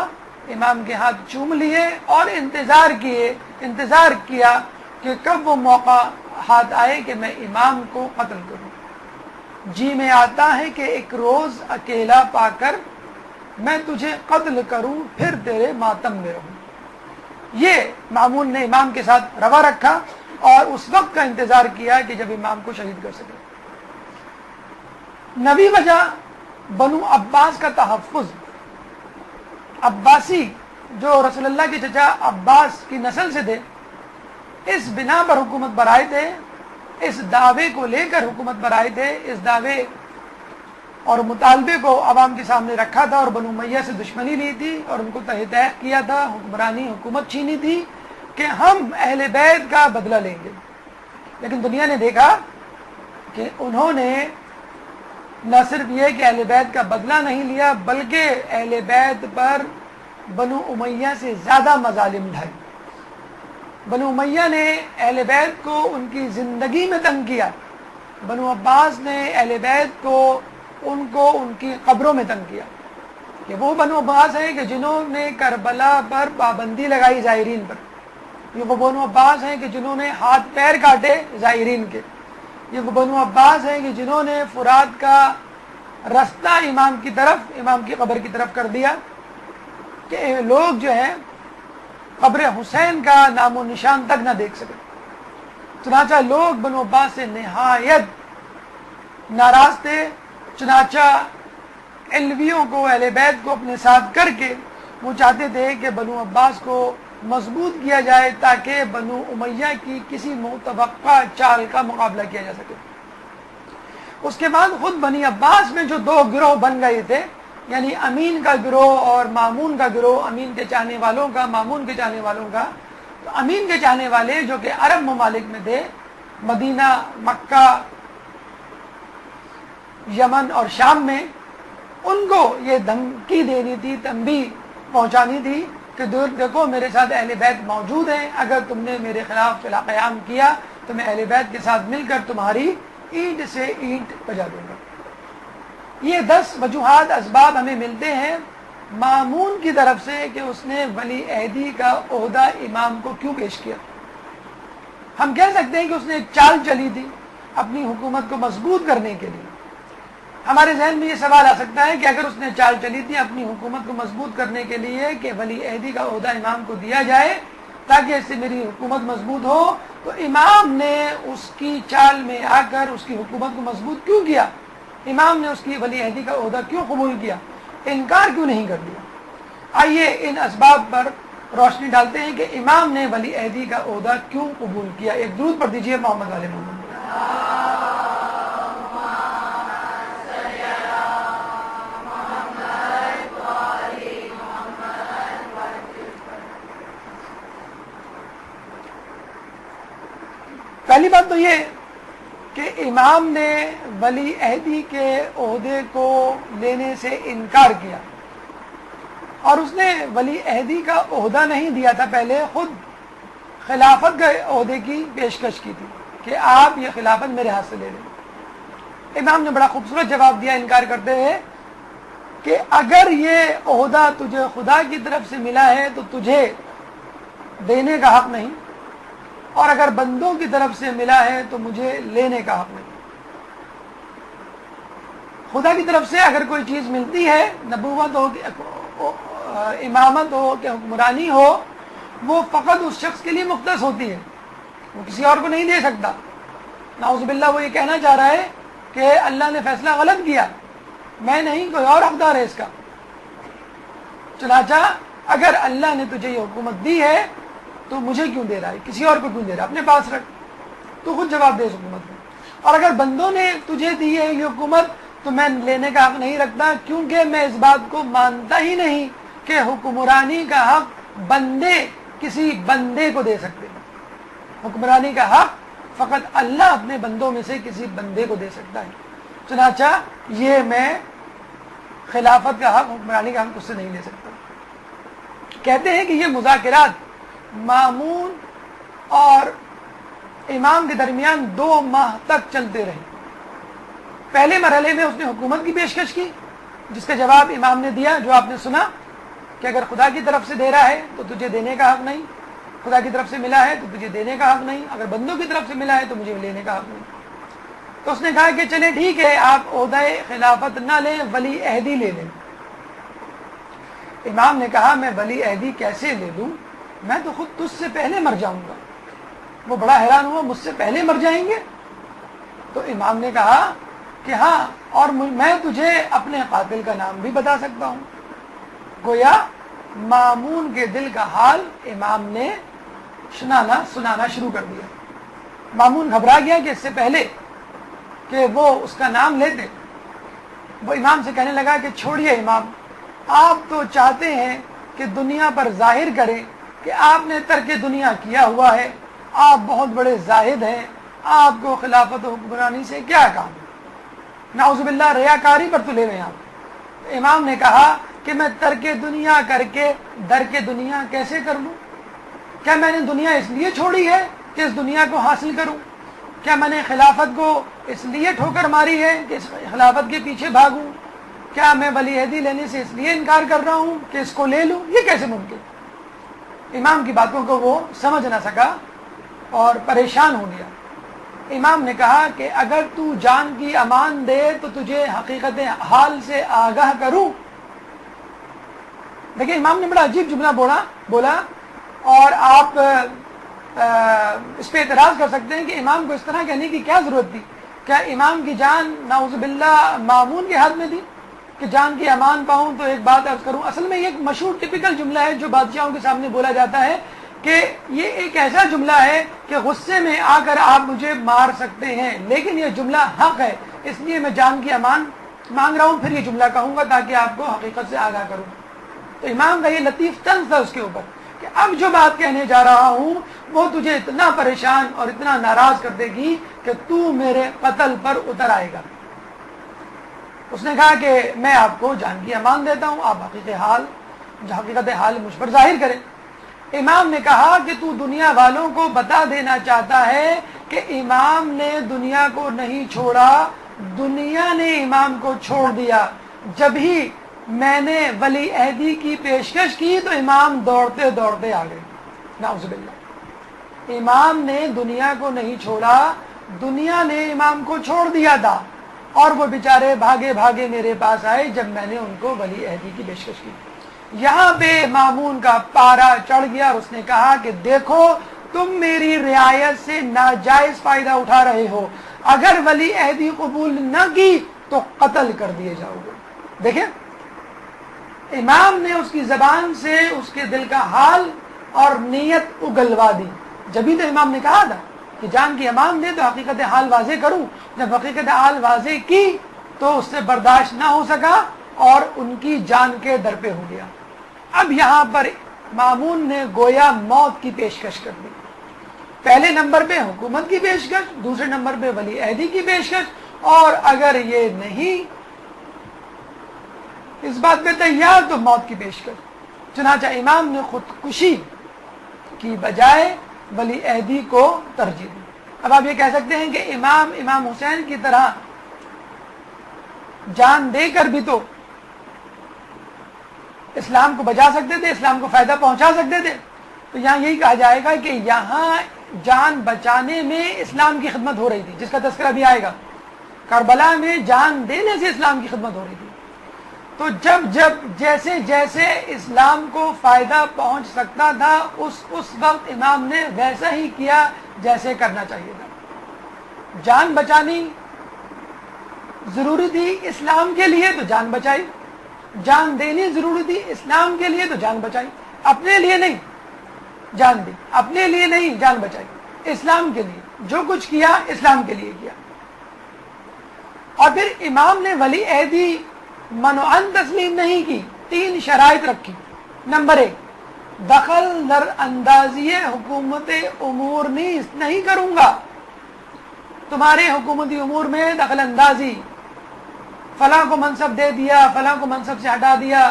[SPEAKER 2] امام کے ہاتھ چوم لیے اور انتظار کیا کہ کب وہ موقع ہاتھ آئے کہ میں امام کو قتل کروں۔ جی میں آتا ہے کہ ایک روز اکیلا پا کر میں تجھے قتل کروں، پھر تیرے ماتم میں رہوں۔ یہ مامون نے امام کے ساتھ روا رکھا اور اس وقت کا انتظار کیا کہ جب امام کو شہید کر سکے۔ نویں وجہ بنو عباس کا تحفظ۔ عباسی جو رسول اللہ کے چچا عباس کی نسل سے تھے، اس بنا پر حکومت پر آئے تھے، اس دعوے کو لے کر حکومت پر آئے تھے، اس دعوے اور مطالبے کو عوام کے سامنے رکھا تھا اور بنو امیہ سے دشمنی لی تھی اور ان کو تحت کیا تھا، حکمرانی حکومت چھینی تھی کہ ہم اہل بیت کا بدلہ لیں گے۔ لیکن دنیا نے دیکھا کہ انہوں نے نہ صرف یہ کہ اہل بیت کا بدلہ نہیں لیا، بلکہ اہل بیت پر بنو امیہ سے زیادہ مظالم ڈھائے۔ بنو امیہ نے اہل بیت کو ان کی زندگی میں تنگ کیا، بنو عباس نے اہل بیت کو ان کی قبروں میں تنگ کیا۔ کہ وہ بنو عباس ہیں کہ جنہوں نے کربلا پر پابندی لگائی زائرین پر، یہ وہ بنو عباس ہیں کہ جنہوں نے ہاتھ پیر کاٹے زائرین کے، یہ وہ بنو عباس ہیں کہ جنہوں نے فرات کا رستہ امام کی قبر کی طرف کر دیا کہ لوگ جو ہے قبر حسین کا نام و نشان تک نہ دیکھ سکے۔ چنانچہ لوگ بنو عباس سے نہایت ناراض تھے، چنانچہ علویوں کو، اہل بیت کو اپنے ساتھ کر کے وہ چاہتے تھے کہ بنو عباس کو مضبوط کیا جائے تاکہ بنو امیہ کی کسی متوقع چال کا مقابلہ کیا جا سکے۔ اس کے بعد خود بنی عباس میں جو دو گروہ بن گئے تھے، یعنی امین کا گروہ اور مامون کا گروہ، امین کے چاہنے والوں کا، مامون کے چاہنے والوں کا۔ تو امین کے چاہنے والے جو کہ عرب ممالک میں تھے، مدینہ، مکہ، یمن اور شام میں، ان کو یہ دھمکی دینی تھی، تنبیہ پہنچانی تھی کہ دیکھو میرے ساتھ اہل بیت موجود ہیں، اگر تم نے میرے خلاف قیام کیا تو میں اہل بیت کے ساتھ مل کر تمہاری اینٹ سے اینٹ بجا دوں گا۔ یہ 10 وجوہات، اسباب ہمیں ملتے ہیں مامون کی طرف سے کہ اس نے ولی عہدی کا عہدہ امام کو کیوں پیش کیا۔ ہم کہہ سکتے ہیں کہ اس نے ایک چال چلی تھی اپنی حکومت کو مضبوط کرنے کے لیے۔ ہمارے ذہن میں یہ سوال آ سکتا ہے کہ اگر اس نے چال چلی تھی اپنی حکومت کو مضبوط کرنے کے لیے کہ ولی عہدی کا عہدہ امام کو دیا جائے تاکہ اس سے میری حکومت مضبوط ہو، تو امام نے اس کی چال میں آ کر اس کی حکومت کو مضبوط کیوں کیا؟ امام نے اس کی ولی عہدی کا عہدہ کیوں قبول کیا؟ انکار کیوں نہیں کر دیا؟ آئیے ان اسباب پر روشنی ڈالتے ہیں کہ امام نے ولی عہدی کا عہدہ کیوں قبول کیا۔ ایک درود پڑھ دیجیے محمد علیہ محمد۔ پہلی بات تو یہ کہ امام نے ولی عہدی کے عہدے کو لینے سے انکار کیا، اور اس نے ولی عہدی کا عہدہ نہیں دیا تھا، پہلے خود خلافت کے عہدے کی پیشکش کی تھی کہ آپ یہ خلافت میرے ہاتھ سے لے لیں۔ امام نے بڑا خوبصورت جواب دیا انکار کرتے ہوئے کہ اگر یہ عہدہ تجھے خدا کی طرف سے ملا ہے تو تجھے دینے کا حق نہیں، اور اگر بندوں کی طرف سے ملا ہے تو مجھے لینے کا حق نہیں۔ خدا کی طرف سے اگر کوئی چیز ملتی ہے، نبوت ہو، امامت ہو کہ حکمرانی ہو، وہ فقط اس شخص کے لیے مختص ہوتی ہے، وہ کسی اور کو نہیں دے سکتا۔ نعوذ باللہ وہ یہ کہنا چاہ رہا ہے کہ اللہ نے فیصلہ غلط کیا، میں نہیں، کوئی اور حقدار ہے اس کا۔ چنانچہ اگر اللہ نے تجھے یہ حکومت دی ہے تو مجھے کیوں دے رہا ہے، کسی اور کو کیوں دے رہا ہے، اپنے پاس رکھ، تو خود جواب دے اس حکومت میں۔ اور اگر بندوں نے تجھے دی ہے یہ حکومت تو میں لینے کا حق نہیں رکھتا، کیونکہ میں اس بات کو مانتا ہی نہیں کہ حکمرانی کا حق بندے کسی بندے کو دے سکتے ہیں۔ حکمرانی کا حق فقط اللہ اپنے بندوں میں سے کسی بندے کو دے سکتا ہے۔ چنانچہ یہ میں خلافت کا حق، حکمرانی کا حق اس سے نہیں لے سکتا۔ کہتے ہیں کہ یہ مذاکرات مامون اور امام کے درمیان 2 ماہ تک چلتے رہے۔ پہلے مرحلے میں اس نے حکومت کی پیشکش کی جس کا جواب امام نے دیا، جو آپ نے سنا کہ اگر خدا کی طرف سے دے رہا ہے تو تجھے دینے کا حق نہیں، خدا کی طرف سے ملا ہے تو تجھے دینے کا حق نہیں، اگر بندوں کی طرف سے ملا ہے تو مجھے لینے کا حق نہیں۔ تو اس نے کہا کہ چلے ٹھیک ہے، آپ عہدہ خلافت نہ لیں، ولی عہدی لے لیں۔ امام نے کہا میں ولی عہدی کیسے لے لوں، میں تو خود تجھ سے پہلے مر جاؤں گا۔ وہ بڑا حیران ہوا، مجھ سے پہلے مر جائیں گے؟ تو امام نے کہا کہ ہاں، اور میں تجھے اپنے قاتل کا نام بھی بتا سکتا ہوں۔ گویا مامون کے دل کا حال امام نے سنانا شروع کر دیا۔ مامون گھبرا گیا کہ اس سے پہلے کہ وہ اس کا نام لیتے، وہ امام سے کہنے لگا کہ چھوڑیے امام، آپ تو چاہتے ہیں کہ دنیا پر ظاہر کریں کہ آپ نے ترک دنیا کیا ہوا ہے، آپ بہت بڑے زاہد ہیں، آپ کو خلافت و حکمرانی سے کیا کام ہے، نعوذ باللہ ریاکاری پر تلے ہوئے آپ۔ امام نے کہا کہ میں ترک دنیا کر کے درک دنیا کیسے کر لوں؟ کیا میں نے دنیا اس لیے چھوڑی ہے کہ اس دنیا کو حاصل کروں؟ کیا میں نے خلافت کو اس لیے ٹھوکر ماری ہے کہ اس خلافت کے پیچھے بھاگوں؟ کیا میں ولی عہدی لینے سے اس لیے انکار کر رہا ہوں کہ اس کو لے لوں؟ یہ کیسے ممکن؟ امام کی باتوں کو وہ سمجھ نہ سکا اور پریشان ہو گیا۔ امام نے کہا کہ اگر تو جان کی امان دے تو تجھے حقیقت حال سے آگاہ کروں۔ دیکھیں امام نے بڑا عجیب جملہ بولا اور آپ اس پہ اعتراض کر سکتے ہیں کہ امام کو اس طرح کہنے کی کیا ضرورت تھی؟ کیا امام کی جان نعوذ باللہ مامون کے ہاتھ میں تھی کہ جان کی امان پاؤں؟ تو ایک بات عرض کروں، اصل میں یہ ایک مشہور ٹپیکل جملہ ہے جو بادشاہوں کے سامنے بولا جاتا ہے کہ یہ ایک ایسا جملہ ہے کہ غصے میں آ کر آپ مجھے مار سکتے ہیں، لیکن یہ جملہ حق ہے، اس لیے میں جان کی امان مانگ رہا ہوں، پھر یہ جملہ کہوں گا تاکہ آپ کو حقیقت سے آگاہ کروں۔ تو امام کا یہ لطیف طنز تھا اس کے اوپر کہ اب جو بات کہنے جا رہا ہوں وہ تجھے اتنا پریشان اور اتنا ناراض کر دے گی کہ تو میرے قتل پر اتر آئے گا۔ اس نے کہا کہ میں آپ کو جان کی امان دیتا ہوں، آپ حقیقت حال مجھ پر ظاہر کریں۔ امام نے کہا کہ تو دنیا والوں کو بتا دینا چاہتا ہے کہ امام نے دنیا کو نہیں چھوڑا، دنیا نے امام کو چھوڑ دیا۔ جب ہی میں نے ولی عہدی کی پیشکش کی تو امام دوڑتے دوڑتے آ گئے، نعوذ باللہ۔ امام نے دنیا کو نہیں چھوڑا، دنیا نے امام کو چھوڑ دیا تھا، اور وہ بیچارے بھاگے بھاگے میرے پاس آئے جب میں نے ان کو ولی عہدی کی پیشکش کی۔ یہاں پہ مامون کا پارا چڑھ گیا اور اس نے کہا کہ دیکھو تم میری رعایت سے ناجائز فائدہ اٹھا رہے ہو، اگر ولی عہدی قبول نہ کی تو قتل کر دیے جاؤ گے۔ دیکھیں امام نے اس کی زبان سے اس کے دل کا حال اور نیت اگلوا دی۔ جبھی تو امام نے کہا تھا کہ جان کی امان دے تو حقیقت حال واضح کروں، جب حقیقت حال واضح کی تو اس سے برداشت نہ ہو سکا اور ان کی جان کے در پہ ہو گیا۔ اب یہاں پر مامون نے گویا موت کی پیشکش کر دی، پہلے نمبر پہ حکومت کی پیشکش، دوسرے نمبر پہ ولی عہدی کی پیشکش، اور اگر یہ نہیں اس بات پہ تیار تو موت کی پیشکش۔ چنانچہ امام نے خودکشی کی بجائے ولی عہدی کو ترجیح دی۔ اب آپ یہ کہہ سکتے ہیں کہ امام حسین کی طرح جان دے کر بھی تو اسلام کو بچا سکتے تھے، اسلام کو فائدہ پہنچا سکتے تھے۔ تو یہاں یہی کہا جائے گا کہ یہاں جان بچانے میں اسلام کی خدمت ہو رہی تھی، جس کا تذکرہ بھی آئے گا۔ کربلا میں جان دینے سے اسلام کی خدمت ہو رہی تھی۔ تو جب جیسے جیسے اسلام کو فائدہ پہنچ سکتا تھا اس وقت امام نے ویسا ہی کیا جیسے کرنا چاہیے تھا۔ جان بچانی ضروری تھی اسلام کے لیے تو جان بچائی، جان دینی ضروری تھی اسلام کے لیے تو جان بچائی، اپنے لیے نہیں جان دی، اپنے لیے نہیں جان بچائی، اسلام کے لیے جو کچھ کیا اسلام کے لیے کیا۔ اور پھر امام نے ولی عہدی منوعاً تسلیم نہیں کی، 3 شرائط رکھی۔ نمبر 1، دخل در اندازی حکومت امور نہیں کروں گا، تمہارے حکومتی امور میں دخل اندازی، فلاں کو منصب دے دیا، فلاں کو منصب سے ہٹا دیا،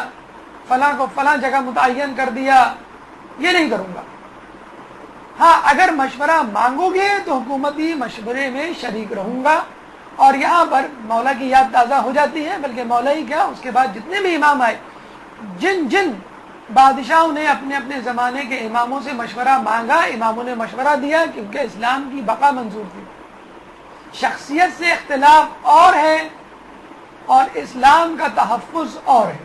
[SPEAKER 2] فلاں کو فلاں جگہ متعین کر دیا، یہ نہیں کروں گا۔ ہاں اگر مشورہ مانگو گے تو حکومتی مشورے میں شریک رہوں گا۔ اور یہاں پر مولا کی یاد تازہ ہو جاتی ہے، بلکہ مولا ہی کیا اس کے بعد جتنے بھی امام آئے، جن بادشاہوں نے اپنے اپنے زمانے کے اماموں سے مشورہ مانگا، اماموں نے مشورہ دیا، کیونکہ اسلام کی بقا منظور تھی۔ شخصیت سے اختلاف اور ہے اور اسلام کا تحفظ اور ہے۔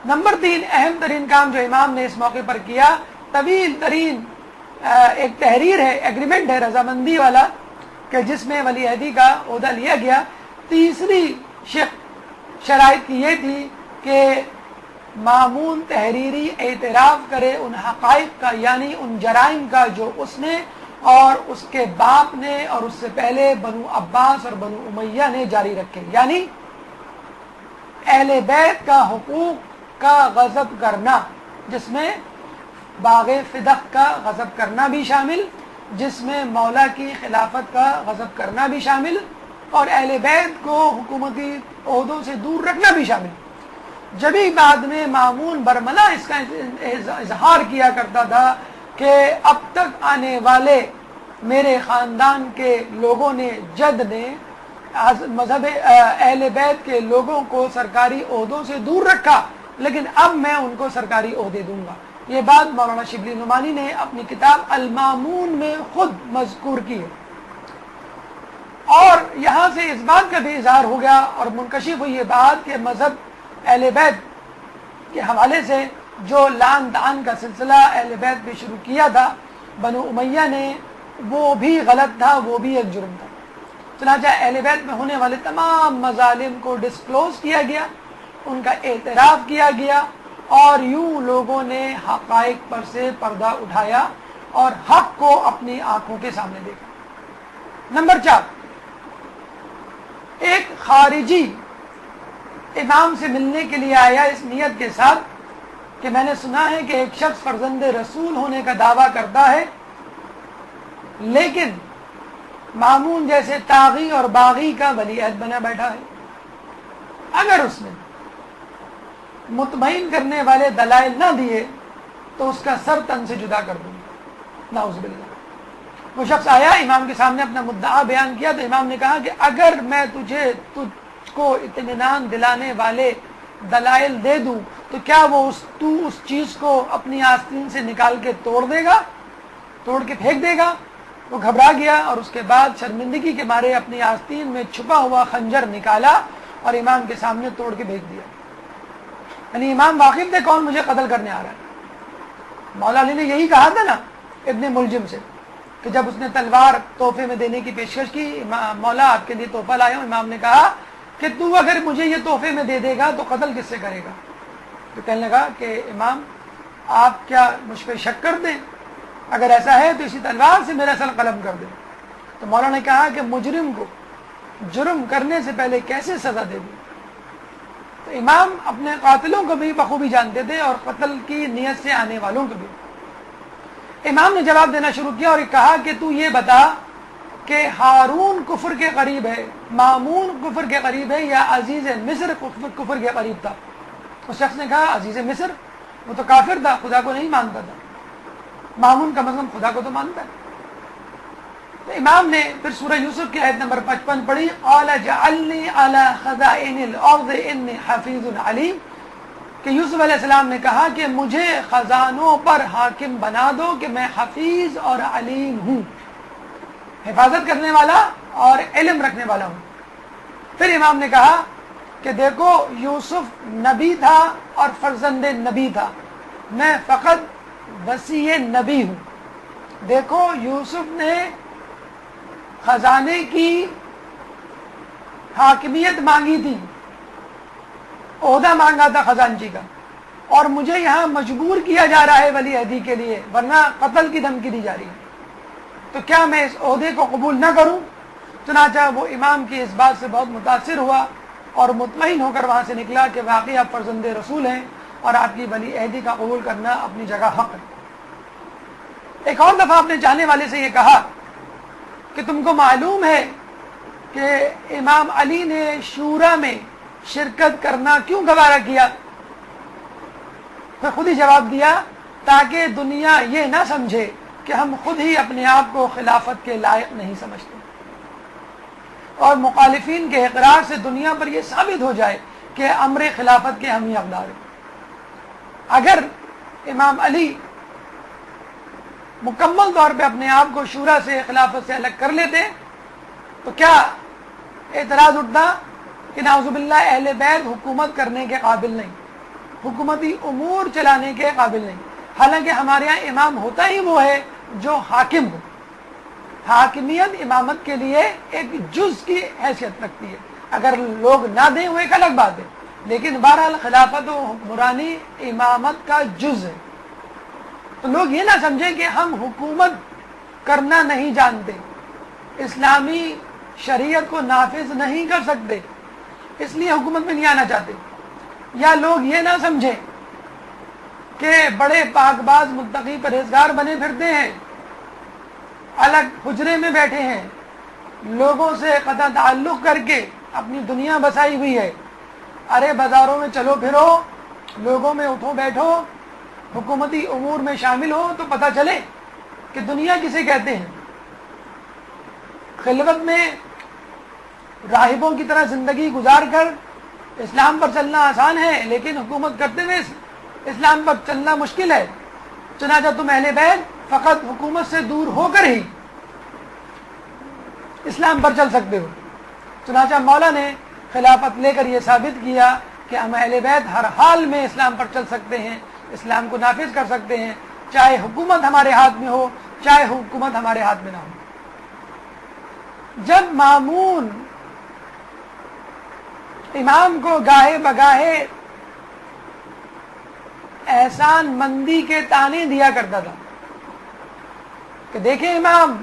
[SPEAKER 2] نمبر 3 اہم ترین کام جو امام نے اس موقع پر کیا، طویل ترین ایک تحریر ہے، ایگریمنٹ ہے رضامندی والا، کہ جس میں ولی عہدی کا عہدہ لیا گیا۔ تیسری شرائط کی یہ تھی کہ مامون تحریری اعتراف کرے ان حقائق کا، یعنی ان جرائم کا جو اس نے اور اس کے باپ نے اور اس سے پہلے بنو عباس اور بنو امیہ نے جاری رکھے، یعنی اہل بیت کا حقوق کا غصب کرنا، جس میں باغ فدق کا غصب کرنا بھی شامل، جس میں مولا کی خلافت کا غصب کرنا بھی شامل، اور اہل بیت کو حکومتی عہدوں سے دور رکھنا بھی شامل۔ جبھی بعد میں مامون برملا اس کا اظہار کیا کرتا تھا کہ اب تک آنے والے میرے خاندان کے لوگوں نے، جد نے مذہب اہل بیت کے لوگوں کو سرکاری عہدوں سے دور رکھا، لیکن اب میں ان کو سرکاری عہدے دوں گا۔ یہ بات مولانا شبلی نعمانی نے اپنی کتاب المامون میں خود مذکور کی ہے، اور یہاں سے اس بات کا بھی اظہار ہو گیا اور منکشف ہوئی یہ بات کہ مذہب اہل بیت کے حوالے سے جو لعن طعن کا سلسلہ اہل بیت بھی شروع کیا تھا بنو امیہ نے، وہ بھی غلط تھا، وہ بھی ایک جرم تھا۔ چنانچہ اہل بیت میں ہونے والے تمام مظالم کو ڈسکلوز کیا گیا، ان کا اعتراف کیا گیا، اور یوں لوگوں نے حقائق پر سے پردہ اٹھایا اور حق کو اپنی آنکھوں کے سامنے دیکھا۔ نمبر 4، ایک خارجی امام سے ملنے کے لیے آیا اس نیت کے ساتھ کہ میں نے سنا ہے کہ ایک شخص فرزند رسول ہونے کا دعویٰ کرتا ہے، لیکن مامون جیسے طاغی اور باغی کا ولی عہد بنا بیٹھا ہے، اگر اس نے مطمئن کرنے والے دلائل نہ دیے تو اس کا سر تن سے جدا کر دوں گا، نعوذ باللہ۔ وہ شخص آیا، امام کے سامنے اپنا مدعا بیان کیا، تو امام نے کہا کہ اگر میں تجھ کو اطمینان دلانے والے دلائل دے دوں تو کیا تو اس چیز کو اپنی آستین سے نکال کے توڑ دے گا، توڑ کے پھینک دے گا؟ وہ گھبرا گیا اور اس کے بعد شرمندگی کے مارے اپنی آستین میں چھپا ہوا خنجر نکالا اور امام کے سامنے توڑ کے پھینک دیا۔ یعنی امام واقف تھے کون مجھے قتل کرنے آ رہا ہے۔ مولا علی نے یہی کہا تھا نا ابن ملجم سے کہ جب اس نے تلوار تحفے میں دینے کی پیشکش کی، مولا آپ کے لیے تحفہ لایا ہوں، امام نے کہا کہ تو اگر مجھے یہ تحفے میں دے دے گا تو قتل کس سے کرے گا؟ تو کہنے لگا کہ امام آپ کیا مجھ پہ شک کر دیں؟ اگر ایسا ہے تو اسی تلوار سے میرا سر قلم کر دیں۔ تو مولا نے کہا کہ مجرم کو جرم کرنے سے پہلے کیسے سزا دے دوں؟ تو امام اپنے قاتلوں کو بھی بخوبی جانتے تھے اور قتل کی نیت سے آنے والوں کو بھی۔ امام نے جواب دینا شروع کیا اور کہا کہ تو یہ بتا کہ ہارون کفر کے قریب ہے، مامون کفر کے قریب ہے، یا عزیز مصر کفر کے قریب تھا؟ اس شخص نے کہا عزیز مصر، وہ تو کافر تھا، خدا کو نہیں مانتا تھا، مامون کا مطلب خدا کو تو مانتا ہے۔ تو امام نے پھر سورہ یوسف کی آیت نمبر 55 پڑھی، قال جعلنی علی خزائن الارض انی حفیظ علیم، کہ یوسف علیہ السلام نے کہا کہ مجھے خزانوں پر حاکم بنا دو کہ میں حفیظ اور علیم ہوں، حفاظت کرنے والا اور علم رکھنے والا ہوں۔ پھر امام نے کہا کہ دیکھو یوسف نبی تھا اور فرزند نبی تھا، میں فقط وصی نبی ہوں۔ دیکھو یوسف نے خزانے کی حاکمیت مانگی تھی، عہدہ مانگا تھا خزانچی کا، اور مجھے یہاں مجبور کیا جا رہا ہے ولی عہدی کے لیے، ورنہ قتل کی دھمکی دی جا رہی ہے، تو کیا میں اس عہدے کو قبول نہ کروں؟ چنانچہ وہ امام کی اس بات سے بہت متاثر ہوا اور مطمئن ہو کر وہاں سے نکلا کہ واقعی آپ فرزند رسول ہیں اور آپ کی ولی عہدی کا قبول کرنا اپنی جگہ حق ہے۔ ایک اور دفعہ اپنے چاہنے والے سے یہ کہا کہ تم کو معلوم ہے کہ امام علی نے شورا میں شرکت کرنا کیوں گوارا کیا؟ پھر خود ہی جواب دیا تاکہ دنیا یہ نہ سمجھے کہ ہم خود ہی اپنے آپ کو خلافت کے لائق نہیں سمجھتے، اور مخالفین کے اقرار سے دنیا پر یہ ثابت ہو جائے کہ امر خلافت کے ہم ہی حقدار ہیں۔ اگر امام علی مکمل طور پہ اپنے آپ کو شورا سے، خلافت سے الگ کر لیتے تو کیا اعتراض اٹھتا کہ نعوذ باللہ اہل بیت حکومت کرنے کے قابل نہیں، حکومتی امور چلانے کے قابل نہیں، حالانکہ ہمارے یہاں امام ہوتا ہی وہ ہے جو حاکم ہو۔ حاکمیت امامت کے لیے ایک جز کی حیثیت رکھتی ہے، اگر لوگ نہ دیں وہ ایک الگ بات ہے، لیکن بہرحال خلافت و حکمرانی امامت کا جز ہے. تو لوگ یہ نہ سمجھیں کہ ہم حکومت کرنا نہیں جانتے، اسلامی شریعت کو نافذ نہیں کر سکتے، اس لیے حکومت میں نہیں آنا چاہتے. یا لوگ یہ نہ سمجھیں کہ بڑے پاک باز متقی پرہیزگار بنے پھرتے ہیں، الگ حجرے میں بیٹھے ہیں، لوگوں سے قطع تعلق کر کے اپنی دنیا بسائی ہوئی ہے. ارے بازاروں میں چلو پھرو، لوگوں میں اٹھو بیٹھو، حکومتی امور میں شامل ہو تو پتہ چلے کہ دنیا کسے کہتے ہیں. خلوت میں راہبوں کی طرح زندگی گزار کر اسلام پر چلنا آسان ہے، لیکن حکومت کرتے ہوئے اسلام پر چلنا مشکل ہے. چنانچہ تم اہل بیت فقط حکومت سے دور ہو کر ہی اسلام پر چل سکتے ہو. چنانچہ مولا نے خلافت لے کر یہ ثابت کیا کہ ہم اہل بیت ہر حال میں اسلام پر چل سکتے ہیں، اسلام کو نافذ کر سکتے ہیں، چاہے حکومت ہمارے ہاتھ میں ہو چاہے حکومت ہمارے ہاتھ میں نہ ہو. جب مامون امام کو گاہے بگاہے احسان مندی کے طعنے دیا کرتا تھا کہ دیکھیں امام،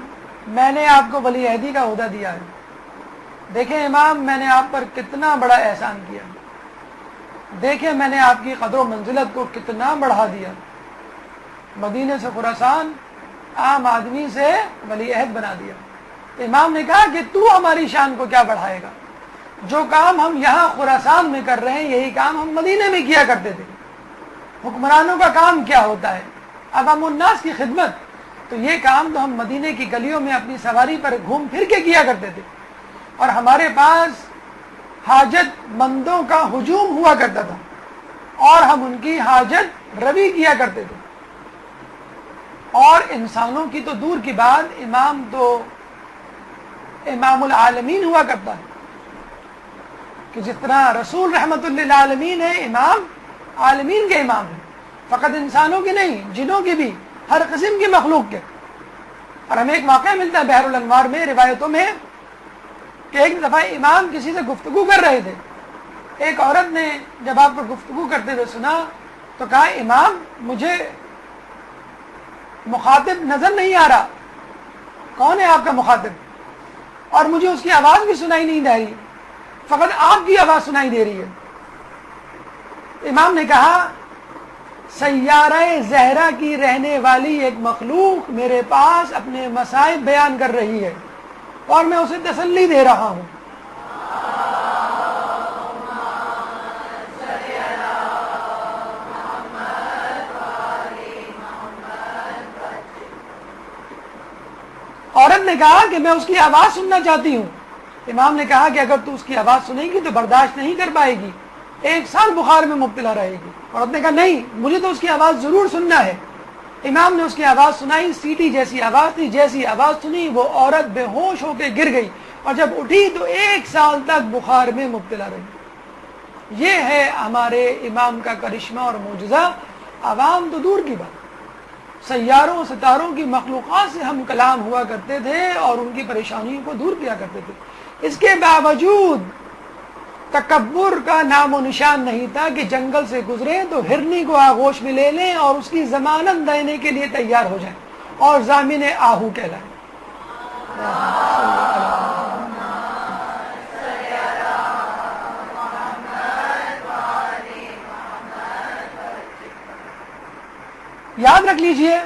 [SPEAKER 2] میں نے آپ کو ولی عہدی کا عہدہ دیا ہے، دیکھیں امام میں نے آپ پر کتنا بڑا احسان کیا، دیکھیں میں نے آپ کی قدر و منزلت کو کتنا بڑھا دیا، مدینے سے خراسان عام آدمی سے ولی عہد بنا دیا. امام نے کہا کہ تو ہماری شان کو کیا بڑھائے گا؟ جو کام ہم یہاں خراسان میں کر رہے ہیں یہی کام ہم مدینے میں کیا کرتے تھے. حکمرانوں کا کام کیا ہوتا ہے؟ عوام الناس کی خدمت. تو یہ کام تو ہم مدینے کی گلیوں میں اپنی سواری پر گھوم پھر کے کیا کرتے تھے، اور ہمارے پاس حاجت مندوں کا ہجوم ہوا کرتا تھا اور ہم ان کی حاجت روی کیا کرتے تھے. اور انسانوں کی تو دور کی بات، امام تو امام العالمین ہوا کرتا ہے کہ جس طرح رسول رحمت للعالمین ہے، امام عالمین کے امام ہیں، فقط انسانوں کے نہیں، جنوں کے بھی، ہر قسم کی مخلوق کے. اور ہمیں ایک واقعہ ملتا ہے بحر الانوار میں، روایتوں میں، کہ ایک دفعہ امام کسی سے گفتگو کر رہے تھے. ایک عورت نے جب آپ کو گفتگو کرتے ہوئے سنا تو کہا امام مجھے مخاطب نظر نہیں آ رہا، کون ہے آپ کا مخاطب؟ اور مجھے اس کی آواز بھی سنائی نہیں دے رہی، فقط آپ کی آواز سنائی دے رہی ہے. امام نے کہا سیارہ زہرا کی رہنے والی ایک مخلوق میرے پاس اپنے مصائب بیان کر رہی ہے اور میں اسے تسلی دے رہا ہوں. عورت نے کہا کہ میں اس کی آواز سننا چاہتی ہوں. امام نے کہا کہ اگر تو اس کی آواز سنے گی تو برداشت نہیں کر پائے گی، 1 سال بخار میں مبتلا رہے گی. عورت نے کہا نہیں، مجھے تو اس کی آواز ضرور سننا ہے. امام نے اس کی آواز سنائی، سیٹی جیسی آواز تھی، جیسی آواز سنی وہ عورت بے ہوش ہو کے گر گئی، اور جب اٹھی تو 1 سال تک بخار میں مبتلا رہی. یہ ہے ہمارے امام کا کرشمہ اور معجزہ. عوام تو دور کی بات، سیاروں ستاروں کی مخلوقات سے ہم کلام ہوا کرتے تھے اور ان کی پریشانیوں کو دور کیا کرتے تھے. اس کے باوجود تکبر کا نام و نشان نہیں تھا کہ جنگل سے گزرے تو ہرنی کو آغوش میں لے لیں اور اس کی ضمانت دینے کے لیے تیار ہو جائیں اور ضامن آہو کہلائیں. یاد رکھ لیجئے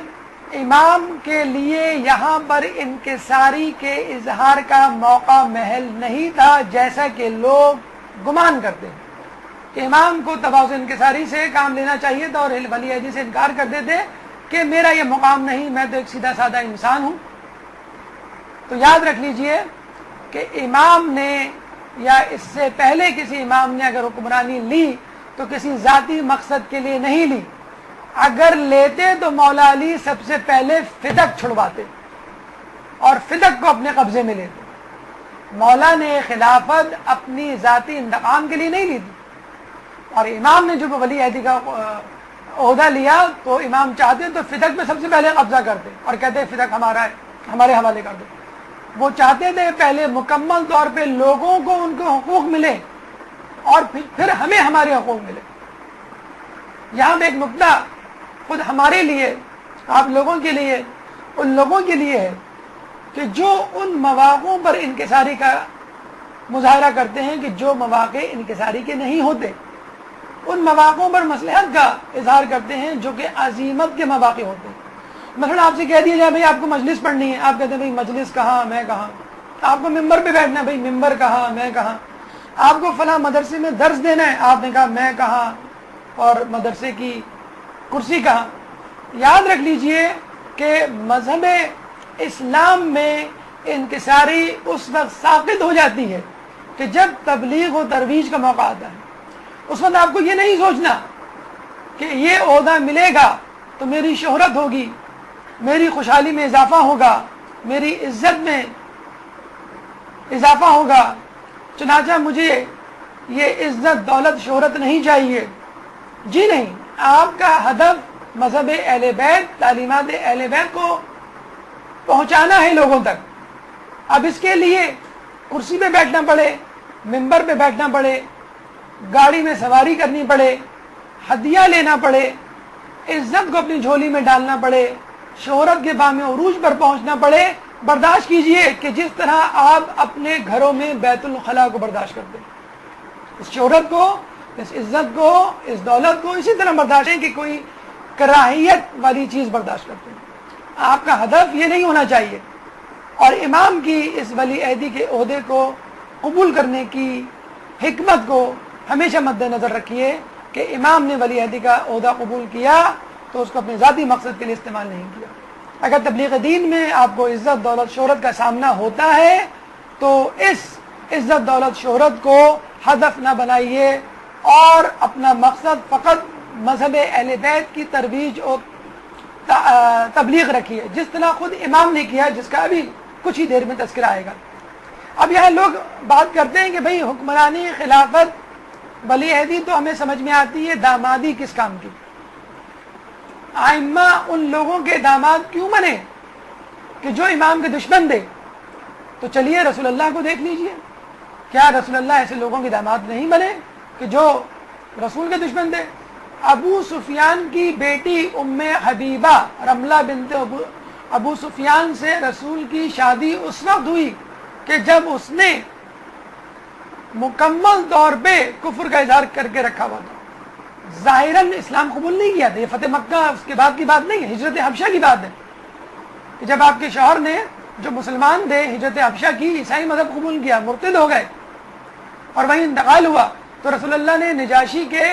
[SPEAKER 2] امام کے لیے یہاں پر انکساری کے اظہار کا موقع محل نہیں تھا، جیسا کہ لوگ گمان کرتے ہیں کہ امام کو تواضع انکساری سے کام لینا چاہیے تھا اور ولی عہدی سے انکار کرتے تھے کہ میرا یہ مقام نہیں، میں تو ایک سیدھا سادہ انسان ہوں. تو یاد رکھ لیجئے کہ امام نے یا اس سے پہلے کسی امام نے اگر حکمرانی لی تو کسی ذاتی مقصد کے لیے نہیں لی. اگر لیتے تو مولا علی سب سے پہلے فدق چھڑواتے اور فدق کو اپنے قبضے میں لیتے. مولا نے خلافت اپنی ذاتی انتقام کے لیے نہیں لی تھی، اور امام نے جو ولی عہدی کا عہدہ لیا تو امام چاہتے تو فدق میں سب سے پہلے قبضہ کرتے اور کہتے فدق ہمارا ہے، ہمارے حوالے کر دو. وہ چاہتے تھے پہلے مکمل طور پہ لوگوں کو ان کے حقوق ملے اور پھر ہمیں ہمارے حقوق ملے. یہاں پہ ایک نقطہ خود ہمارے لیے، آپ لوگوں کے لیے، ان لوگوں کے لیے ہے کہ جو ان مواقعوں پر انکساری کا مظاہرہ کرتے ہیں کہ جو مواقع انکساری کے نہیں ہوتے، ان مواقعوں پر مصلحت کا اظہار کرتے ہیں جو کہ عزیمت کے مواقع ہوتے ہیں. مثلا آپ سے کہہ دیا جائے بھائی آپ کو مجلس پڑھنی ہے، آپ کہتے ہیں بھائی مجلس کہاں، میں کہاں. آپ کو ممبر پہ بیٹھنا ہے، بھائی ممبر کہاں، میں کہاں. آپ کو فلاں مدرسے میں درس دینا ہے، آپ نے کہا میں کہاں، اور مدرسے کی کرسی کہاں. یاد رکھ لیجئے کہ مذہب اسلام میں انکساری اس وقت ساقط ہو جاتی ہے کہ جب تبلیغ و ترویج کا موقع آتا ہے. اس وقت آپ کو یہ نہیں سوچنا کہ یہ عہدہ ملے گا تو میری شہرت ہوگی، میری خوشحالی میں اضافہ ہوگا، میری عزت میں اضافہ ہوگا، چنانچہ مجھے یہ عزت دولت شہرت نہیں چاہیے. جی نہیں، آپ کا ہدف مذہب اہل بیت، تعلیمات اہل بیت کو پہنچانا ہے لوگوں تک. اب اس کے لیے کرسی پہ بیٹھنا پڑے، ممبر پہ بیٹھنا پڑے، گاڑی میں سواری کرنی پڑے، ہدیہ لینا پڑے، عزت کو اپنی جھولی میں ڈالنا پڑے، شہرت کے بام عروج پر پہنچنا پڑے، برداشت کیجئے کہ جس طرح آپ اپنے گھروں میں بیت الخلاء کو برداشت کرتے ہیں، اس شہرت کو، اس عزت کو، اس دولت کو اسی طرح برداشت ہے کہ کوئی کراہیت والی چیز برداشت کرتے ہیں. آپ کا ہدف یہ نہیں ہونا چاہیے. اور امام کی اس ولی عہدی کے عہدے کو قبول کرنے کی حکمت کو ہمیشہ مد نظر رکھیے کہ امام نے ولی عہدی کا عہدہ قبول کیا تو اس کو اپنے ذاتی مقصد کے لیے استعمال نہیں کیا. اگر تبلیغ دین میں آپ کو عزت دولت شہرت کا سامنا ہوتا ہے تو اس عزت دولت شہرت کو ہدف نہ بنائیے اور اپنا مقصد فقط مذہب اہل بیت کی ترویج اور تبلیغ رکھیے، جس طرح خود امام نے کیا، جس کا ابھی کچھ ہی دیر میں تذکرہ آئے گا. اب یہاں لوگ بات کرتے ہیں کہ بھئی حکمرانی خلافت ولی عہدی تو ہمیں سمجھ میں آتی ہے، دامادی کس کام کی؟ ائمہ ان لوگوں کے داماد کیوں بنے کہ جو امام کے دشمن تھے؟ تو چلیے رسول اللہ کو دیکھ لیجئے، کیا رسول اللہ ایسے لوگوں کے داماد نہیں بنے کہ جو رسول کے دشمن تھے؟ ابو سفیان کی بیٹی ام حبیبہ رملہ بنت ابو سفیان سے رسول کی شادی اس وقت ہوئی کہ جب اس نے مکمل طور پہ کفر کا اظہار کر کے رکھا ہوا تھا. ظاہراً اسلام قبول نہیں کیا تھا. یہ فتح مکہ اس کے بعد کی بات نہیں ہے، ہجرت حبشہ کی بات ہے کہ جب آپ کے شوہر نے جو مسلمان تھے ہجرت حبشہ کی، عیسائی مذہب قبول کیا، مرتد ہو گئے اور وہیں انتقال ہوا، تو رسول اللہ نے نجاشی کے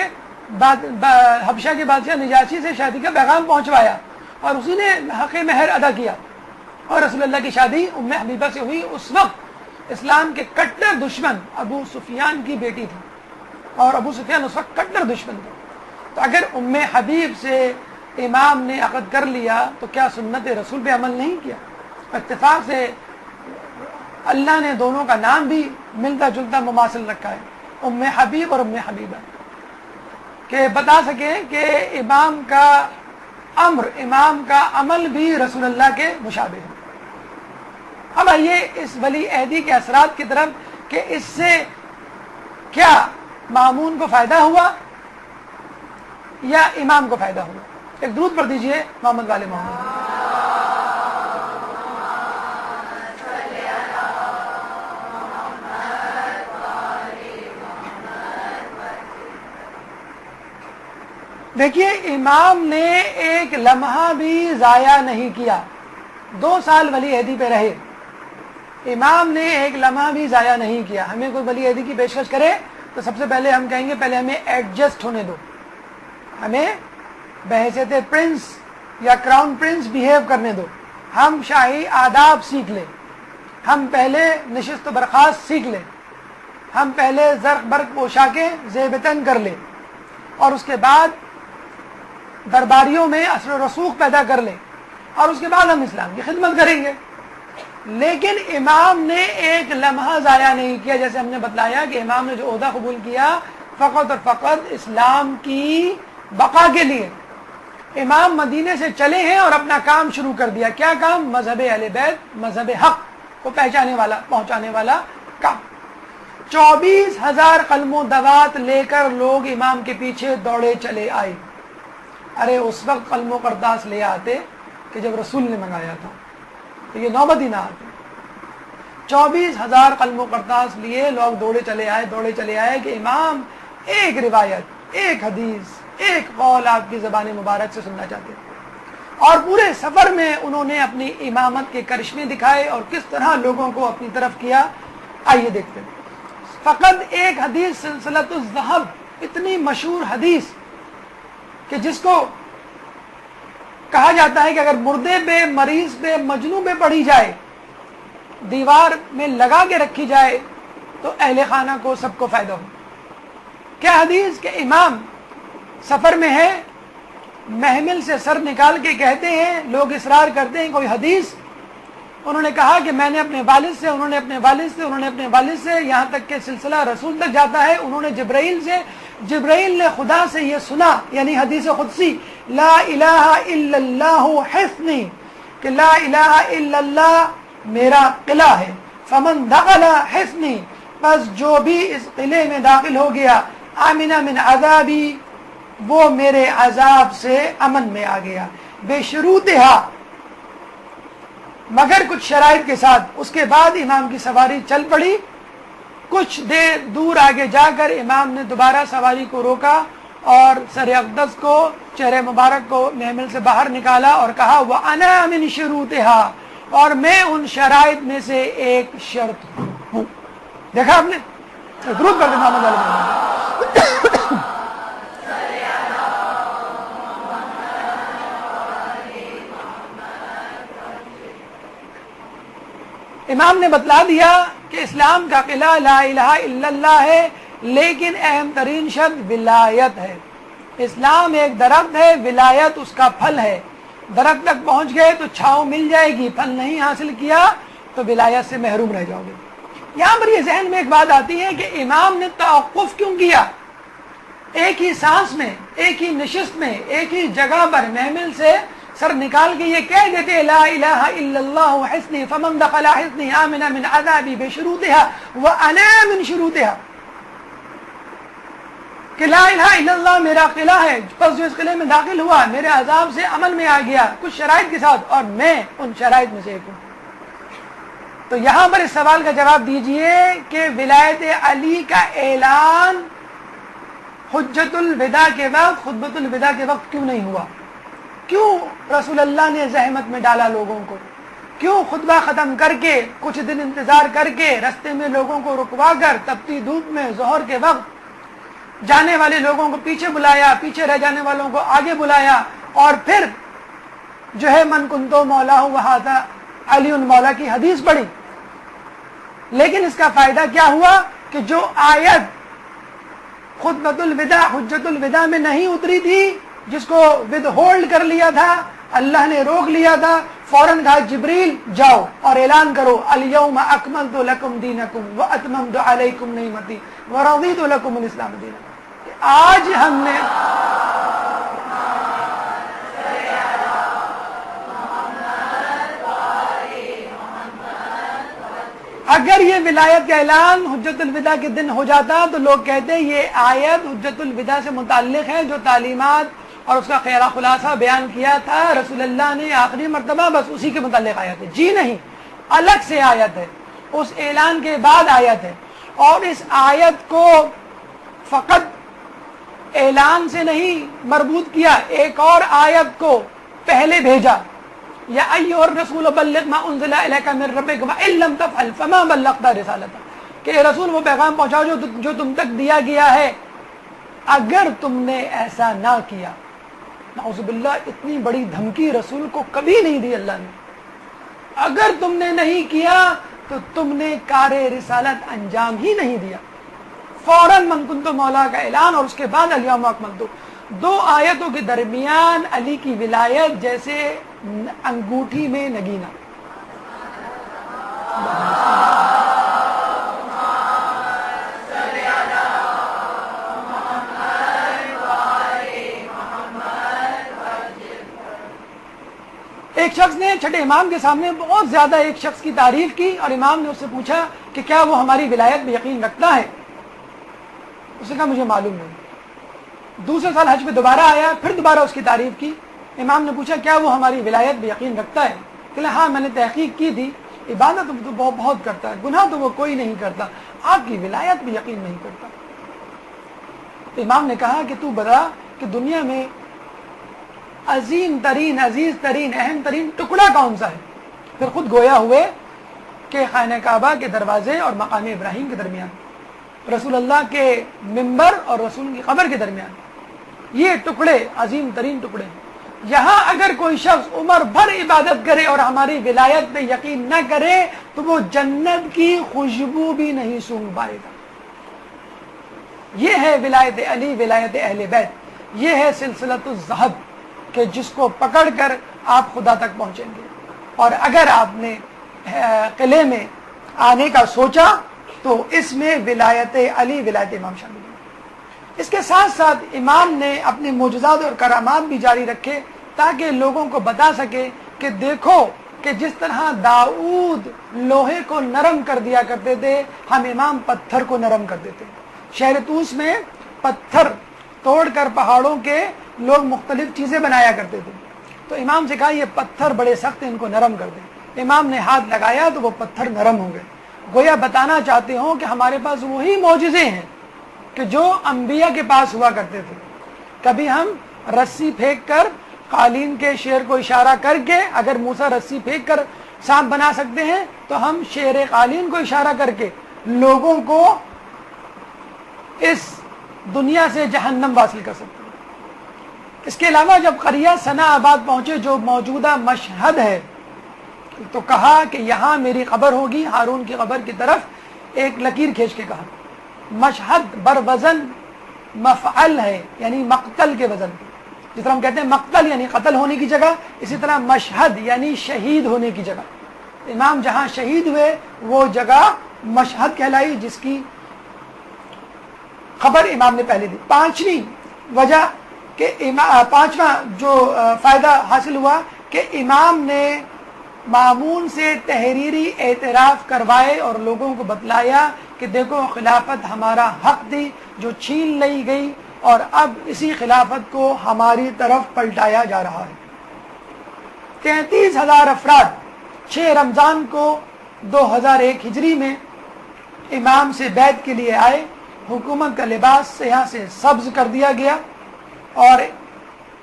[SPEAKER 2] حبشہ کے بادشاہ نجاشی سے شادی کا پیغام پہنچوایا اور اسی نے حق مہر ادا کیا اور رسول اللہ کی شادی ام حبیبہ سے ہوئی. اس وقت اسلام کے کٹر دشمن ابو سفیان کی بیٹی تھی اور ابو سفیان اس وقت کٹر دشمن تھے. تو اگر ام حبیب سے امام نے عقد کر لیا تو کیا سنت رسول پہ عمل نہیں کیا؟ اتفاق سے اللہ نے دونوں کا نام بھی ملتا جلتا مماثل رکھا ہے، ام حبیب اور ام حبیبہ، کہ بتا سکیں کہ امام کا امر، امام کا عمل بھی رسول اللہ کے مشابہ ہے. اب آئیے اس ولی عہدی کے اثرات کی طرف کہ اس سے کیا مامون کو فائدہ ہوا یا امام کو فائدہ ہوا. ایک درود پڑھ دیجئے محمد والے محمد. دیکھیے امام نے ایک لمحہ بھی ضائع نہیں کیا. 2 سال ولی عہدی پہ رہے، امام نے ایک لمحہ بھی ضائع نہیں کیا. ہمیں کوئی ولی عہدی کی پیشکش کرے تو سب سے پہلے ہم کہیں گے پہلے ہمیں ایڈجسٹ ہونے دو، ہمیں بحیثیت پرنس یا کراؤن پرنس بیہیو کرنے دو، ہم شاہی آداب سیکھ لیں، ہم پہلے نشست و برخاست سیکھ لیں، ہم پہلے زرق برق پوشاکیں زیب تن کر لیں اور اس کے بعد درباریوں میں اثر و رسوخ پیدا کر لیں اور اس کے بعد ہم اسلام کی خدمت کریں گے. لیکن امام نے ایک لمحہ ضائع نہیں کیا. جیسے ہم نے بتلایا کہ امام نے جو عہدہ قبول کیا فقط اور فقط اسلام کی بقا کے لیے. امام مدینے سے چلے ہیں اور اپنا کام شروع کر دیا. کیا کام؟ مذہب اہل بیت، مذہب حق کو پہنچانے والا کام. 24,000 قلم و دوات لے کر لوگ امام کے پیچھے دوڑے چلے آئے. ارے اس وقت قلم و قرطاس لے آتے کہ جب رسول نے منگایا تھا تو یہ نوبت ہی نہ آتی. 24,000 قلم و قرطاس لیے لوگ دوڑے چلے آئے کہ امام ایک روایت، ایک حدیث، ایک قول آپ کی زبان مبارک سے سننا چاہتے ہیں. اور پورے سفر میں انہوں نے اپنی امامت کے کرشمے دکھائے اور کس طرح لوگوں کو اپنی طرف کیا. آئیے دیکھتے ہیں. فقط ایک حدیث سلسلۃ الذہب، اتنی مشہور حدیث کہ جس کو کہا جاتا ہے کہ اگر مردے پہ، مریض پہ، مجنوں پہ پڑھی جائے، دیوار میں لگا کے رکھی جائے تو اہل خانہ کو سب کو فائدہ ہو. کیا حدیث کہ امام سفر میں ہے، محمل سے سر نکال کے کہتے ہیں، لوگ اصرار کرتے ہیں کوئی حدیث. انہوں نے کہا کہ میں نے اپنے والد سے، انہوں نے اپنے والد سے، انہوں نے اپنے والد سے، یہاں تک کہ سلسلہ رسول تک جاتا ہے. انہوں نے جبرائیل سے، جبرائیل نے خدا سے یہ سنا، یعنی حدیث قدسی، لا الہ الا اللہ حصنی، کہ لا الہ الا اللہ میرا قلعہ ہے. فمن دخل حصنی، بس جو بھی اس قلعے میں داخل ہو گیا، آمن من عذابی، وہ میرے عذاب سے امن میں آ گیا. بے شروطہا، مگر کچھ شرائط کے ساتھ. اس کے بعد امام کی سواری چل پڑی. کچھ دیر دور آگے جا کر امام نے دوبارہ سواری کو روکا اور سر اقدس کو، چہرے مبارک کو محمل سے باہر نکالا اور کہا وَأَنَا مِن شُرُوطِهَا، اور میں ان شرائط میں سے ایک شرط ہوں. دیکھا آپ نے؟ درود پڑھ کے محمد علیہ وسلم. امام نے بتلا دیا کہ اسلام کا قلعہ لا الہ الا اللہ ہے، لیکن اہم ترین شرط ولایت ہے. اسلام ایک درخت ہے، ولایت اس کا پھل ہے. درخت تک پہنچ گئے تو چھاؤں مل جائے گی، پھل نہیں حاصل کیا تو ولایت سے محروم رہ جاؤ گے. یہاں پر یہ ذہن میں ایک بات آتی ہے کہ امام نے توقف کیوں کیا؟ ایک ہی سانس میں، ایک ہی نشست میں، ایک ہی جگہ پر محمل سے سر نکال کے یہ کہہ دیتے لا الہ الا اللہ حصنی فمن دخل حصنی آمن من عذابی بشروطها وانا من شروطها، کہ لا الہ الا اللہ میرا قلعہ ہے، بس جو اس قلعے میں داخل ہوا میرے عذاب سے امن میں آ گیا، کچھ شرائط کے ساتھ، اور میں ان شرائط میں سے ایک ہوں. تو یہاں پر اس سوال کا جواب دیجئے کہ ولایت علی کا اعلان حجت الوداع کے وقت، خطبۃ الوداع کے وقت کیوں نہیں ہوا؟ کیوں رسول اللہ نے زحمت میں ڈالا لوگوں کو؟ کیوں خطبہ ختم کر کے کچھ دن انتظار کر کے رستے میں لوگوں کو رکوا کر تپتی دھوپ میں ظہر کے وقت جانے والے لوگوں کو پیچھے بلایا، پیچھے رہ جانے والوں کو آگے بلایا، اور پھر جو ہے من کنتو مولا وہذا علی مولا کی حدیث پڑھی؟ لیکن اس کا فائدہ کیا ہوا کہ جو آیت خطبۃ الوداع، حجت الوداع میں نہیں اتری تھی، جس کو ود ہولڈ کر لیا تھا، اللہ نے روک لیا تھا، فوراً کہا جبریل جاؤ اور اعلان کرو الیوم اکملت لکم دینکم واتممت علیکم نعمتی ورضیت لکم الاسلام دینا. آج ہم نے اگر یہ ولایت کا اعلان حجت الوداع کے دن ہو جاتا تو لوگ کہتے یہ آیت حجت الوداع سے متعلق ہے، جو تعلیمات اور اس کا خلاصہ بیان کیا تھا رسول اللہ نے آخری مرتبہ، بس اسی کے متعلق آیت ہے. جی نہیں، الگ سے آیت ہے، اس اعلان کے بعد آیت ہے. اور اس آیت کو فقط اعلان سے نہیں مربوط کیا، ایک اور آیت کو پہلے بھیجا، یا ایھا الرسول بلغ ما انزل الیک من ربک وان لم تفعل فما بلغت رسالتہ، کہ رسول وہ پیغام پہنچاؤ جو تم تک دیا گیا ہے، اگر تم نے ایسا نہ کیا. نعوذ باللہ، اتنی بڑی دھمکی رسول کو کبھی نہیں دی اللہ نے. اگر تم نے نہیں کیا تو تم نے کار رسالت انجام ہی نہیں دیا. فوراً من کنتو مولا کا اعلان، اور اس کے بعد الیوم اکملت. دو آیتوں کے درمیان علی کی ولایت جیسے انگوٹھی میں نگینہ. ایک شخص نے چھٹے امام کے سامنے بہت زیادہ ایک شخص کی تعریف کی اور امام نے اس سے پوچھا کہ کیا وہ ہماری ولایت میں یقین رکھتا ہے؟ اس نے کہا مجھے معلوم نہیں۔ دوسرے سال حج پہ دوبارہ آیا، پھر دوبارہ اس کی تعریف کی۔ امام نے پوچھا کیا وہ ہماری ولایت میں یقین رکھتا ہے؟ کہ ہاں میں نے تحقیق کی تھی، عبادت تو بہت کرتا ہے، گناہ تو وہ کوئی نہیں کرتا، آپ کی ولایت بھی یقین نہیں کرتا۔ تو امام نے کہا کہ تو بتا کہ دنیا میں عظیم ترین، عزیز ترین، اہم ترین ٹکڑا کون سا ہے؟ پھر خود گویا ہوئے کہ خانہ کعبہ کے دروازے اور مقام ابراہیم کے درمیان، رسول اللہ کے منبر اور رسول کی قبر کے درمیان، یہ ٹکڑے عظیم ترین ٹکڑے ہیں۔ یہاں اگر کوئی شخص عمر بھر عبادت کرے اور ہماری ولایت پہ یقین نہ کرے تو وہ جنت کی خوشبو بھی نہیں سونگھ پائے گا۔ یہ ہے ولایت علی، ولایت اہل بیت، یہ ہے سلسلۃ الذہب کہ جس کو پکڑ کر آپ خدا تک پہنچیں گے۔ اور اگر آپ نے قلعے میں آنے کا سوچا تو اس میں ولایت علی، ولایت امام شامل ہے۔ اس کے ساتھ ساتھ امام نے اپنے معجزات اور کرامات بھی جاری رکھے تاکہ لوگوں کو بتا سکے کہ دیکھو کہ جس طرح داؤد لوہے کو نرم کر دیا کرتے تھے، ہم امام پتھر کو نرم کر دیتے۔ شہر طوس میں پتھر توڑ کر پہاڑوں کے لوگ مختلف چیزیں بنایا کرتے تھے، تو امام سے کہا یہ پتھر بڑے سخت ہیں، ان کو نرم کر دیں۔ امام نے ہاتھ لگایا تو وہ پتھر نرم ہو گئے۔ گویا بتانا چاہتے ہوں کہ ہمارے پاس وہی معجزے ہیں کہ جو انبیاء کے پاس ہوا کرتے تھے۔ کبھی ہم رسی پھینک کر قالین کے شیر کو اشارہ کر کے، اگر موسیٰ رسی پھینک کر سانپ بنا سکتے ہیں تو ہم شیر قالین کو اشارہ کر کے لوگوں کو اس دنیا سے جہنم واصل کر سکتے ہیں۔ اس کے علاوہ جب قریہ ثنا آباد پہنچے جو موجودہ مشہد ہے، تو کہا کہ یہاں میری قبر ہوگی۔ ہارون کی قبر کی طرف ایک لکیر کھینچ کے کہا۔ مشہد بر وزن مفعل ہے، یعنی مقتل کے وزن، جس طرح ہم کہتے ہیں مقتل یعنی قتل ہونے کی جگہ، اسی طرح مشہد یعنی شہید ہونے کی جگہ۔ امام جہاں شہید ہوئے وہ جگہ مشہد کہلائی، جس کی خبر امام نے پہلے دی۔ پانچویں وجہ کہ پانچواں جو فائدہ حاصل ہوا کہ امام نے مامون سے تحریری اعتراف کروائے اور لوگوں کو بتلایا کہ دیکھو خلافت ہمارا حق تھی جو چھین لی گئی، اور اب اسی خلافت کو ہماری طرف پلٹایا جا رہا ہے۔ 33,000 افراد 6 رمضان کو 2001 ہجری میں امام سے بیعت کے لیے آئے۔ حکومت کا لباس سیاہ سے سبز کر دیا گیا اور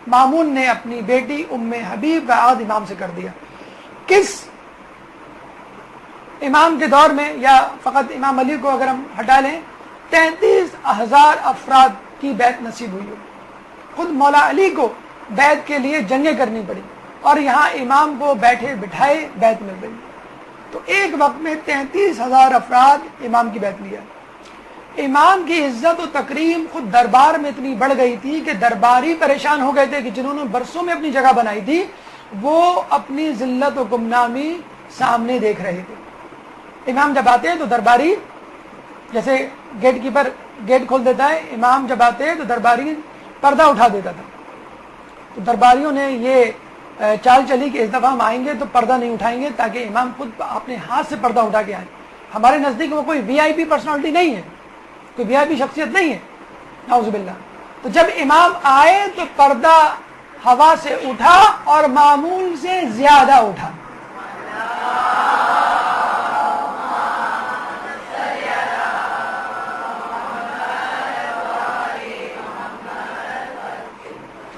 [SPEAKER 2] مامون نے اپنی بیٹی ام حبیب کا عہد امام سے کر دیا۔ کس امام کے دور میں، یا فقط امام علی کو اگر ہم ہٹا لیں، 33,000 افراد کی بیعت نصیب ہوئی ہو۔ خود مولا علی کو بیعت کے لیے جنگیں کرنی پڑی اور یہاں امام کو بیٹھے بٹھائے بیعت مل گئی۔ تو ایک وقت میں 33,000 افراد امام کی بیعت لیا۔ امام کی عزت و تکریم خود دربار میں اتنی بڑھ گئی تھی کہ درباری پریشان ہو گئے تھے کہ جنہوں نے برسوں میں اپنی جگہ بنائی تھی وہ اپنی ذلت و گمنامی سامنے دیکھ رہے تھے۔ امام جب آتے تو درباری، جیسے گیٹ کیپر گیٹ کھول دیتا ہے، امام جب آتے تو درباری پردہ اٹھا دیتا تھا۔ تو درباریوں نے یہ چال چلی کہ اس دفعہ ہم آئیں گے تو پردہ نہیں اٹھائیں گے تاکہ امام خود اپنے ہاتھ سے پردہ اٹھا کے آئیں۔ ہمارے نزدیک وہ کوئی وی آئی پی پرسنالٹی نہیں ہے، کوئی وی آئی پی شخصیت نہیں ہے، نعوذ باللہ۔ تو جب امام آئے تو پردہ ہوا سے اٹھا اور معمول سے زیادہ اٹھا۔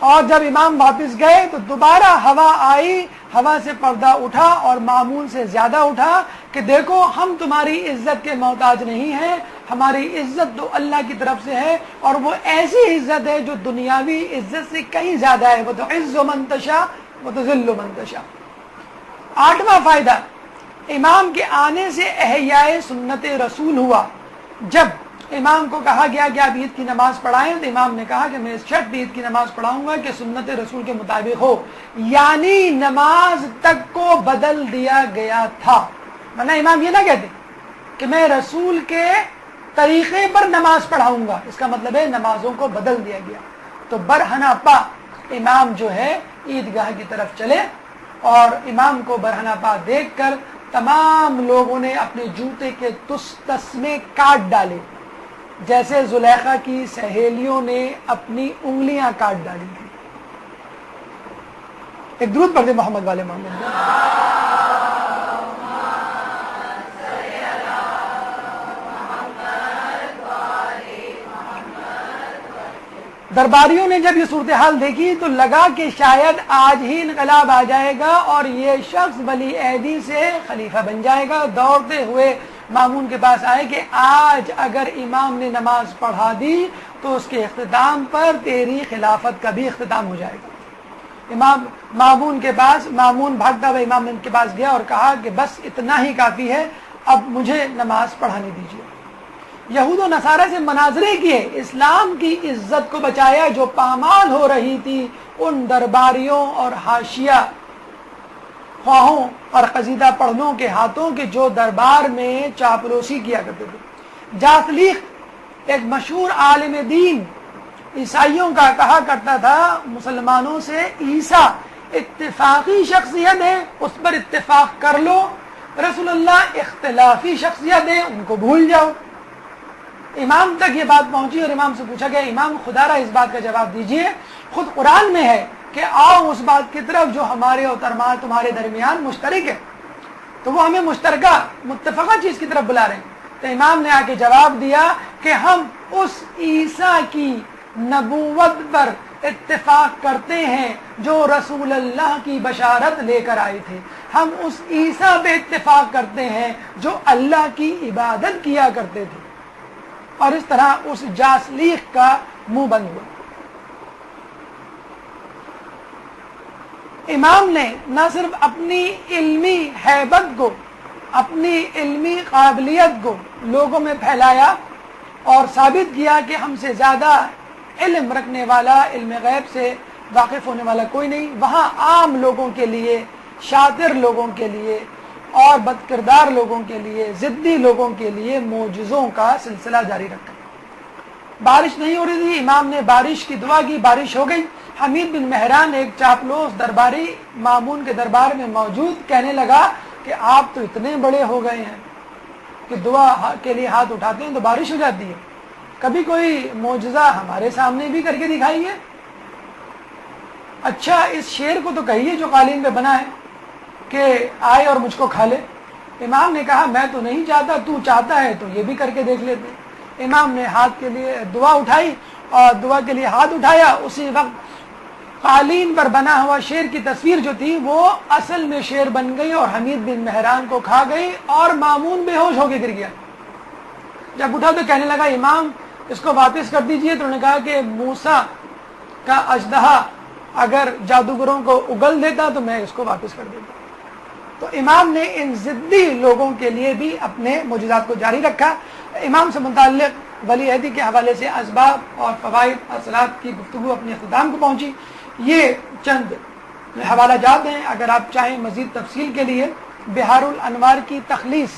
[SPEAKER 2] اور جب امام واپس گئے تو دوبارہ ہوا آئی، ہوا سے پردہ اٹھا اور معمول سے زیادہ اٹھا کہ دیکھو ہم تمہاری عزت کے محتاج نہیں ہیں، ہماری عزت تو اللہ کی طرف سے ہے، اور وہ ایسی عزت ہے جو دنیاوی عزت سے کہیں زیادہ ہے۔ وہ تو عز من تشاء وہ تو ذل من تشاء۔ 8واں فائدہ، امام کے آنے سے احیاء سنت رسول ہوا۔ جب امام کو کہا گیا کہ آپ عید کی نماز پڑھائیں تو امام نے کہا کہ میں اس شرط عید کی نماز پڑھاؤں گا کہ سنت رسول کے مطابق ہو، یعنی نماز تک کو بدل دیا گیا تھا۔ ورنہ امام یہ نہ کہتے کہ میں رسول کے طریقے پر نماز پڑھاؤں گا، اس کا مطلب ہے نمازوں کو بدل دیا گیا۔ تو برہنہ پا امام جو ہے عیدگاہ کی طرف چلے اور امام کو برہنہ پا دیکھ کر تمام لوگوں نے اپنے جوتے کے تسمے کاٹ ڈالے، جیسے زلیخا کی سہیلیوں نے اپنی انگلیاں کاٹ ڈالی تھی۔ ایک درود پڑھ دے محمد والے محمد۔ درباریوں نے جب یہ صورتحال دیکھی تو لگا کہ شاید آج ہی انقلاب آ جائے گا اور یہ شخص ولی عہدی سے خلیفہ بن جائے گا۔ دوڑتے ہوئے مامون کے پاس آئے کہ آج اگر امام نے نماز پڑھا دی تو اس کے اختتام پر تیری خلافت کا بھی اختتام ہو جائے گا۔ امام مامون کے پاس، مامون بھاگتا ہوا امام کے پاس گیا اور کہا کہ بس اتنا ہی کافی ہے، اب مجھے نماز پڑھانے دیجیے۔ یہود و نصارہ سے مناظرے کیے، اسلام کی عزت کو بچایا جو پامال ہو رہی تھی ان درباریوں اور حاشیہ خواہوں اور قصیدہ پڑھنوں کے ہاتھوں کے جو دربار میں چاپلوسی کیا کرتے تھے۔ جاسلیق ایک مشہور عالم دین عیسائیوں کا کہا کرتا تھا مسلمانوں سے عیسیٰ اتفاقی شخصیت ہے، اس پر اتفاق کر لو، رسول اللہ اختلافی شخصیت ہے، ان کو بھول جاؤ۔ امام تک یہ بات پہنچی اور امام سے پوچھا گیا امام خدا را اس بات کا جواب دیجئے، خود قرآن میں ہے کہ آؤ اس بات کی طرف جو ہمارے اور تمہارے درمیان مشترک ہے، تو وہ ہمیں مشترکہ متفقہ چیز کی طرف بلا رہے ہیں۔ تو امام نے آ کے جواب دیا کہ ہم اس عیسیٰ کی نبوت پر اتفاق کرتے ہیں جو رسول اللہ کی بشارت لے کر آئے تھے، ہم اس عیسیٰ پہ اتفاق کرتے ہیں جو اللہ کی عبادت کیا کرتے تھے۔ اور اس طرح اس جاسلیق کا منہ بند ہوا۔ امام نے نہ صرف اپنی علمی ہیبت کو، اپنی علمی قابلیت کو لوگوں میں پھیلایا اور ثابت کیا کہ ہم سے زیادہ علم رکھنے والا، علم غیب سے واقف ہونے والا کوئی نہیں، وہاں عام لوگوں کے لیے، شاطر لوگوں کے لیے اور بد کردار لوگوں کے لیے، ضدی لوگوں کے لیے معجزوں کا سلسلہ جاری رکھا۔ بارش نہیں ہو رہی تھی، امام نے بارش کی دعا کی، بارش ہو گئی۔ حمید بن مہران ایک چاپلوس درباری مامون کے دربار میں موجود کہنے لگا کہ آپ تو اتنے بڑے ہو گئے ہیں کہ دعا کے لیے ہاتھ اٹھاتے ہیں تو بارش ہو جاتی ہے، کبھی کوئی معجزہ ہمارے سامنے بھی کر کے دکھائیے۔ اچھا اس شیر کو تو کہیے جو قالین پہ بنا ہے کہ آئے اور مجھ کو کھا لے۔ امام نے کہا میں تو نہیں چاہتا، تو چاہتا ہے تو یہ بھی کر کے دیکھ لیتے۔ امام نے ہاتھ کے لیے دعا اٹھائی اور دعا کے لیے ہاتھ اٹھایا، اسی وقت قالین پر بنا ہوا شیر کی تصویر جو تھی وہ اصل میں شیر بن گئی اور حمید بن مہران کو کھا گئی اور مامون بے ہوش ہو کے گر گیا۔ جب اٹھا تو کہنے لگا امام اس کو واپس کر دیجئے، تو انہوں نے کہا کہ موسیٰ کا اژدہا اگر جادوگروں کو اگل دیتا تو میں اس کو واپس کر دیتا۔ تو امام نے ان ضدی لوگوں کے لیے بھی اپنے معجزات کو جاری رکھا۔ امام سے متعلق ولی عہدی کے حوالے سے اسباب اور فوائد اصلاحات کی گفتگو اپنے اختتام کو پہنچی۔ یہ چند حوالہ جات ہیں، اگر آپ چاہیں مزید تفصیل کے لیے بہار الانوار کی تخلیص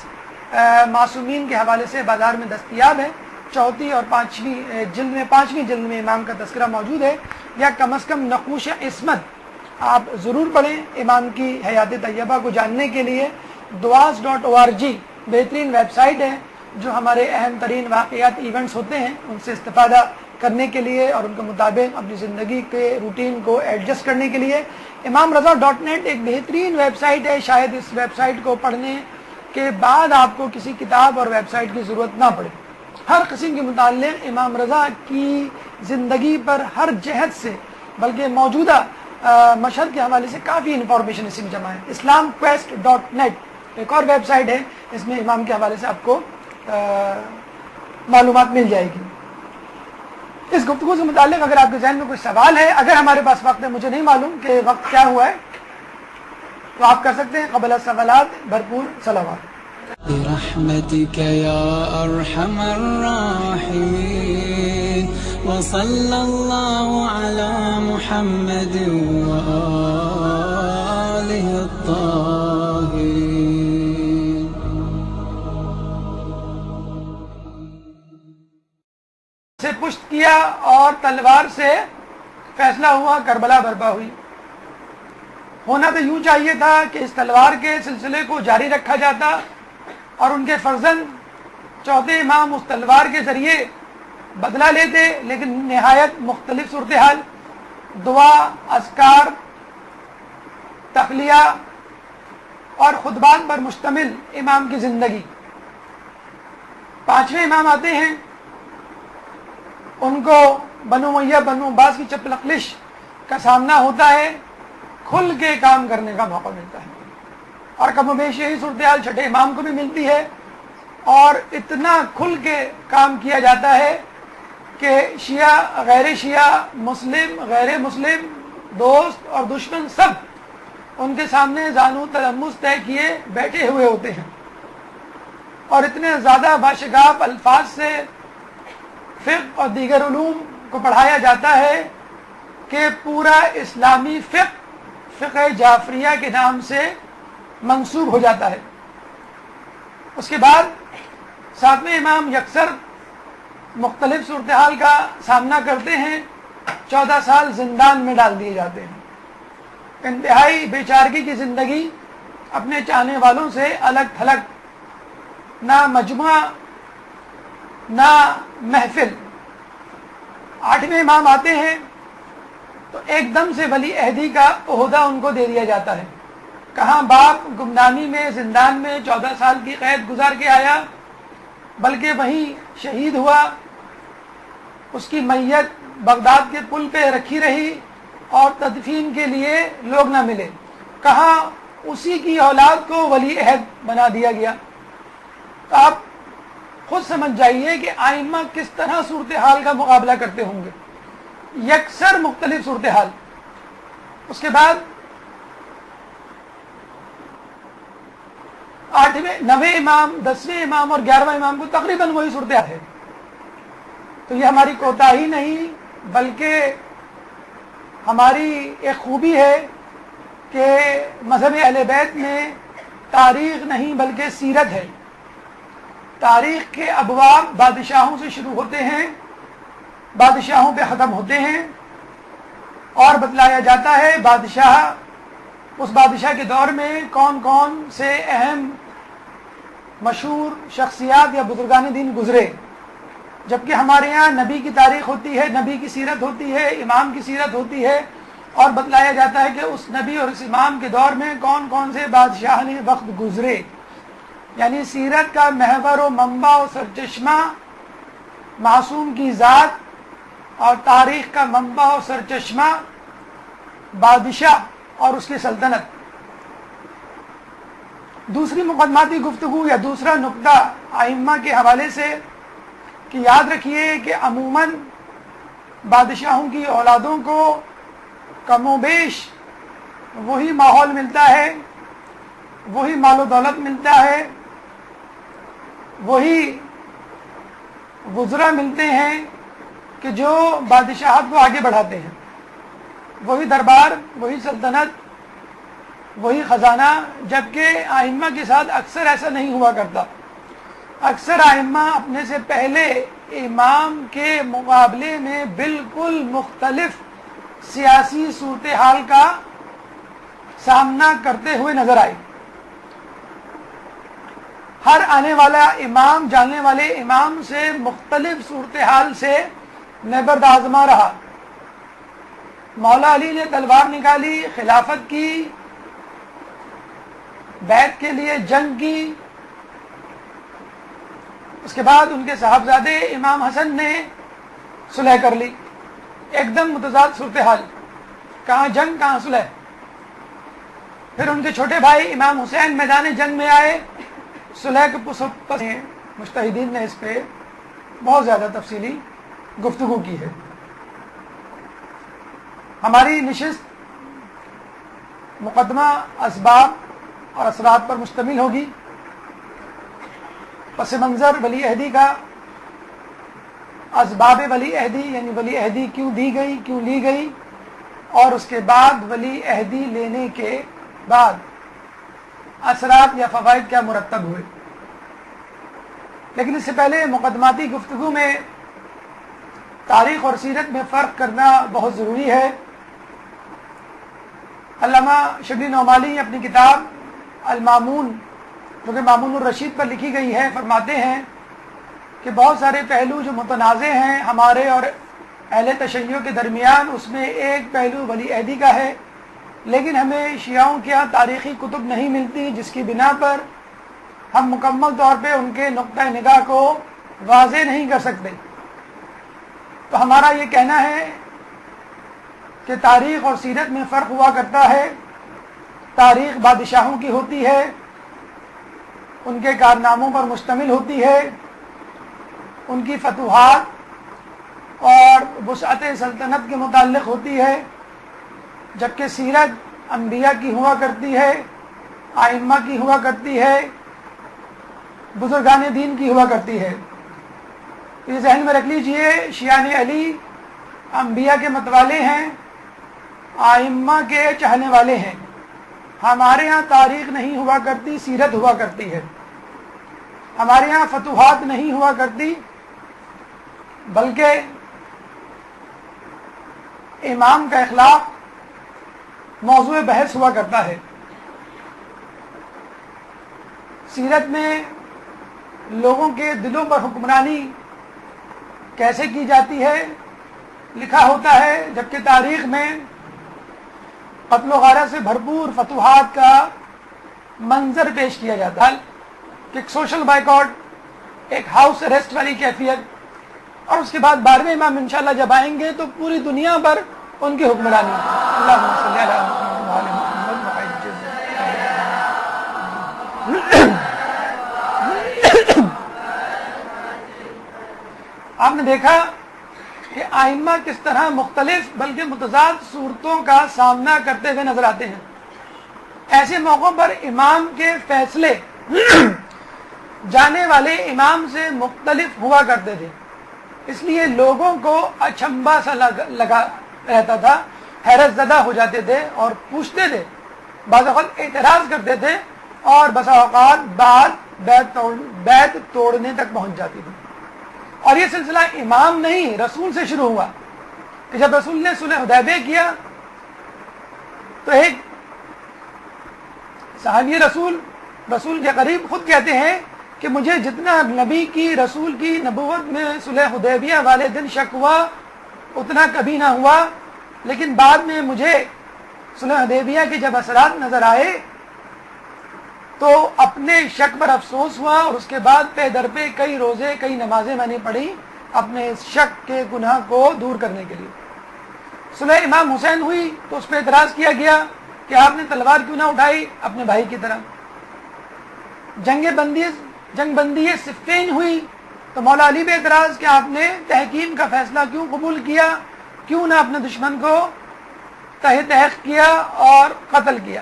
[SPEAKER 2] معصومین کے حوالے سے بازار میں دستیاب ہے، چوتھی اور پانچویں جلد میں امام کا تذکرہ موجود ہے، یا کم از کم نقوش عصمت آپ ضرور پڑھیں امام کی حیات طیبہ کو جاننے کے لیے۔ duas.org بہترین ویب سائٹ ہے جو ہمارے اہم ترین واقعات ایونٹس ہوتے ہیں ان سے استفادہ کرنے کے لیے اور ان کے مطابق اپنی زندگی کے روٹین کو ایڈجسٹ کرنے کے لیے۔ امام رضا .net ایک بہترین ویب سائٹ ہے، شاید اس ویب سائٹ کو پڑھنے کے بعد آپ کو کسی کتاب اور ویب سائٹ کی ضرورت نہ پڑے۔ ہر قسم کے متعلق امام رضا کی زندگی پر ہر جہت سے، بلکہ موجودہ مشہد کے حوالے سے کافی انفارمیشن اسی میں جمع ہے۔ islamquest.net ایک اور ویب سائٹ ہے، اس میں امام کے حوالے سے آپ کو معلومات مل جائے گی۔ اس گفتگو سے متعلق اگر آپ کے ذہن میں کوئی سوال ہے، اگر ہمارے پاس وقت ہے، مجھے نہیں معلوم کہ وقت کیا ہوا ہے، تو آپ کر سکتے ہیں قبل السوالات بھرپور صلوات۔
[SPEAKER 1] برحمتك يا أرحم الراحمين وصلى الله على محمد وآله الطاهرين۔
[SPEAKER 2] سے پشت کیا اور تلوار سے فیصلہ ہوا، کربلا برپا ہوئی۔ ہونا تو یوں چاہیے تھا کہ اس تلوار کے سلسلے کو جاری رکھا جاتا اور ان کے فرزند چوتھے امام اس تلوار کے ذریعے بدلہ لیتے، لیکن نہایت مختلف صورتحال، دعا، اذکار، تخلیہ اور خطبات پر مشتمل امام کی زندگی۔ پانچویں امام آتے ہیں، ان کو بنو امیہ بنو عباس کی چپلقلش کا سامنا ہوتا ہے، کھل کے کام کرنے کا موقع ملتا ہے، اور کم و بیش یہی صورتحال چھٹے امام کو بھی ملتی ہے، اور اتنا کھل کے کام کیا جاتا ہے کہ شیعہ، غیر شیعہ، مسلم، غیر مسلم، دوست اور دشمن سب ان کے سامنے زانو تلمس طے کیے بیٹھے ہوئے ہوتے ہیں، اور اتنے زیادہ باشگاف الفاظ سے فقہ اور دیگر علوم کو پڑھایا جاتا ہے کہ پورا اسلامی فقہ جعفریہ کے نام سے منسوب ہو جاتا ہے۔ اس کے بعد ساتویں امام یکسر مختلف صورتحال کا سامنا کرتے ہیں، 14 سال زندان میں ڈال دیے جاتے ہیں، انتہائی بے چارگی کی زندگی، اپنے چاہنے والوں سے الگ تھلگ، نہ مجموعہ نہ محفل۔ آٹھویں امام آتے ہیں تو ایک دم سے ولی عہدی کا عہدہ ان کو دے دیا جاتا ہے۔ کہاں باپ گمنامی میں زندان میں 14 سال کی قید گزار کے آیا، بلکہ وہیں شہید ہوا، اس کی میت بغداد کے پل پہ رکھی رہی اور تدفین کے لیے لوگ نہ ملے، کہاں اسی کی اولاد کو ولی عہد بنا دیا گیا۔ تو آپ خود سمجھ جائیے کہ ائمہ کس طرح صورتحال کا مقابلہ کرتے ہوں گے، یکسر مختلف صورتحال۔ اس کے بعد 8ویں 9ویں امام، 10ویں امام اور 11واں امام کو تقریباً وہی صورتحال ہے۔ تو یہ ہماری کوتاہی نہیں بلکہ ہماری ایک خوبی ہے کہ مذہب اہل بیت میں تاریخ نہیں بلکہ سیرت ہے۔ تاریخ کے ابواب بادشاہوں سے شروع ہوتے ہیں، بادشاہوں پہ ختم ہوتے ہیں، اور بتلایا جاتا ہے اس بادشاہ کے دور میں کون کون سے اہم مشہور شخصیات یا بزرگان دین گزرے، جبکہ ہمارے یہاں نبی کی تاریخ ہوتی ہے، نبی کی سیرت ہوتی ہے، امام کی سیرت ہوتی ہے، اور بتلایا جاتا ہے کہ اس نبی اور اس امام کے دور میں کون کون سے بادشاہان وقت گزرے۔ یعنی سیرت کا محور و منبع و سرچشمہ معصوم کی ذات، اور تاریخ کا منبع و سرچشمہ بادشاہ اور اس کی سلطنت۔ دوسری مقدماتی گفتگو یا دوسرا نقطہ ائمہ کے حوالے سے کہ یاد رکھیے کہ عموماً بادشاہوں کی اولادوں کو کم و بیش وہی ماحول ملتا ہے، وہی مال و دولت ملتا ہے، وہی وزراء ملتے ہیں کہ جو بادشاہت کو آگے بڑھاتے ہیں، وہی دربار، وہی سلطنت، وہی خزانہ، جبکہ ائمہ کے ساتھ اکثر ایسا نہیں ہوا کرتا۔ اکثر ائمہ اپنے سے پہلے امام کے مقابلے میں بالکل مختلف سیاسی صورتحال کا سامنا کرتے ہوئے نظر آئے۔ ہر آنے والا امام جاننے والے امام سے مختلف صورتحال سے نبرد آزما رہا۔ مولا علی نے تلوار نکالی، خلافت کی، بیعت کے لیے جنگ کی، اس کے بعد ان کے صاحبزادے امام حسن نے صلح کر لی۔ ایک دم متضاد صورتحال، کہاں جنگ کہاں صلح۔ پھر ان کے چھوٹے بھائی امام حسین میدان جنگ میں آئے، صلح کے پس مجتہدین نے اس پہ بہت زیادہ تفصیلی گفتگو کی ہے۔ ہماری نشست مقدمہ اسباب اور اثرات پر مشتمل ہوگی، پس منظر ولی عہدی کا، اسباب ولی عہدی یعنی ولی عہدی کیوں دی گئی، کیوں لی گئی، اور اس کے بعد ولی عہدی لینے کے بعد اثرات یا فوائد کیا مرتب ہوئے۔ لیکن اس سے پہلے مقدماتی گفتگو میں تاریخ اور سیرت میں فرق کرنا بہت ضروری ہے۔ علامہ شبلی نعمانی اپنی کتاب المامون جو کہ مامون الرشید پر لکھی گئی ہے فرماتے ہیں کہ بہت سارے پہلو جو متنازع ہیں ہمارے اور اہل تشیع کے درمیان، اس میں ایک پہلو ولی عہدی کا ہے، لیکن ہمیں شیعوں کے یہاں تاریخی کتب نہیں ملتی جس کی بنا پر ہم مکمل طور پہ ان کے نقطہ نگاہ کو واضح نہیں کر سکتے۔ تو ہمارا یہ کہنا ہے کہ تاریخ اور سیرت میں فرق ہوا کرتا ہے۔ تاریخ بادشاہوں کی ہوتی ہے، ان کے کارناموں پر مشتمل ہوتی ہے، ان کی فتوحات اور وسعت سلطنت کے متعلق ہوتی ہے، جبکہ سیرت انبیاء کی ہوا کرتی ہے، ائمہ کی ہوا کرتی ہے، بزرگان دین کی ہوا کرتی ہے۔ یہ ذہن میں رکھ لیجئے، شیعان علی انبیاء کے متوالے ہیں، ائمہ کے چاہنے والے ہیں۔ ہمارے یہاں تاریخ نہیں ہوا کرتی، سیرت ہوا کرتی ہے۔ ہمارے یہاں فتوحات نہیں ہوا کرتی، بلکہ امام کا اخلاق موضوع بحث ہوا کرتا ہے۔ سیرت میں لوگوں کے دلوں پر حکمرانی کیسے کی جاتی ہے لکھا ہوتا ہے، جبکہ تاریخ میں قتل و غارت سے بھرپور فتوحات کا منظر پیش کیا جاتا ہے، کہ ایک سوشل بائیکاٹ، ایک ہاؤس اریسٹ والی کیفیت، اور اس کے بعد 12ویں امام انشاءاللہ جب آئیں گے تو پوری دنیا پر ان کی حکمرانی۔ اللہم صلی علی محمد وعلی محمد آپ نے دیکھا کہ ائمہ کس طرح مختلف بلکہ متضاد صورتوں کا سامنا کرتے ہوئے نظر آتے ہیں۔ ایسے موقعوں پر امام کے فیصلے جانے والے امام سے مختلف ہوا کرتے تھے، اس لیے لوگوں کو اچنبھا سا لگا رہتا تھا، حیرت زدہ ہو جاتے تھے اور پوچھتے تھے، بعض اوقات اعتراض کرتے تھے، اور بسا اوقات بیعت توڑنے تک پہنچ جاتی تھی۔ اور یہ سلسلہ امام نہیں، رسول سے شروع ہوا، کہ جب رسول نے صلح حدیبیہ کیا تو ایک صحابی رسول کے قریب خود کہتے ہیں کہ مجھے جتنا نبی کی رسول کی نبوت میں صلح حدیبیہ والے دن شک ہوا اتنا کبھی نہ ہوا، لیکن بعد میں مجھے صلح حدیبیہ کے جب اثرات نظر آئے تو اپنے شک پر افسوس ہوا، اور اس کے بعد پہ در پہ کئی روزے کئی نمازیں میں نے پڑھی اپنے اس شک کے گناہ کو دور کرنے کے لیے۔ صلح امام حسین ہوئی تو اس پہ اعتراض کیا گیا کہ آپ نے تلوار کیوں نہ اٹھائی اپنے بھائی کی طرح۔ جنگ بندی صفین ہوئی تو مولا علی پہ اعتراض کہ آپ نے تحکیم کا فیصلہ کیوں قبول کیا، کیوں نہ اپنے دشمن کو تہ تحق کیا اور قتل کیا۔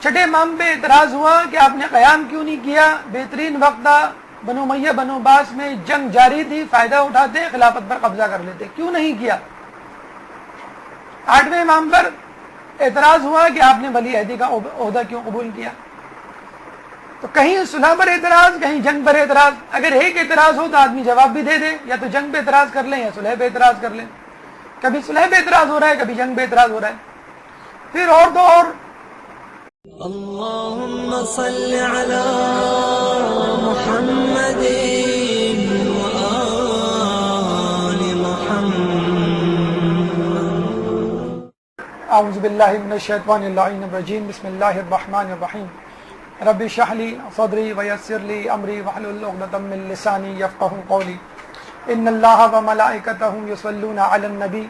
[SPEAKER 2] چھٹے امام پہ اعتراض ہوا کہ آپ نے قیام کیوں نہیں کیا، بہترین وقت تھا، بنو امیہ بنو عباس میں جنگ جاری تھی، فائدہ اٹھاتے خلافت پر قبضہ کر لیتے، کیوں نہیں کیا۔ 8ویں امام پر اعتراض ہوا کہ آپ نے ولی عہدی کا عہدہ کیوں قبول کیا۔ تو کہیں صلح پر اعتراض، کہیں جنگ پر اعتراض۔ اگر ایک اعتراض ہو تو آدمی جواب بھی دے دے، یا تو جنگ پہ اعتراض کر لیں یا صلح پہ اعتراض کر لیں۔ کبھی صلح پہ اعتراض ہو رہا ہے، کبھی جنگ پہ اعتراض ہو رہا ہے۔ پھر اور تو اور
[SPEAKER 3] اللهم صل على محمد وآل محمد۔
[SPEAKER 2] اعوذ باللہ من الشیطان اللعین الرجیم، بسم اللہ الرحمن الرحیم۔ رب اشرح لی صدری ویسر لی امری واحلل عقدۃ من لسانی یفقہوا قولی۔ ان اللہ وملائکتہ یصلون علی النبی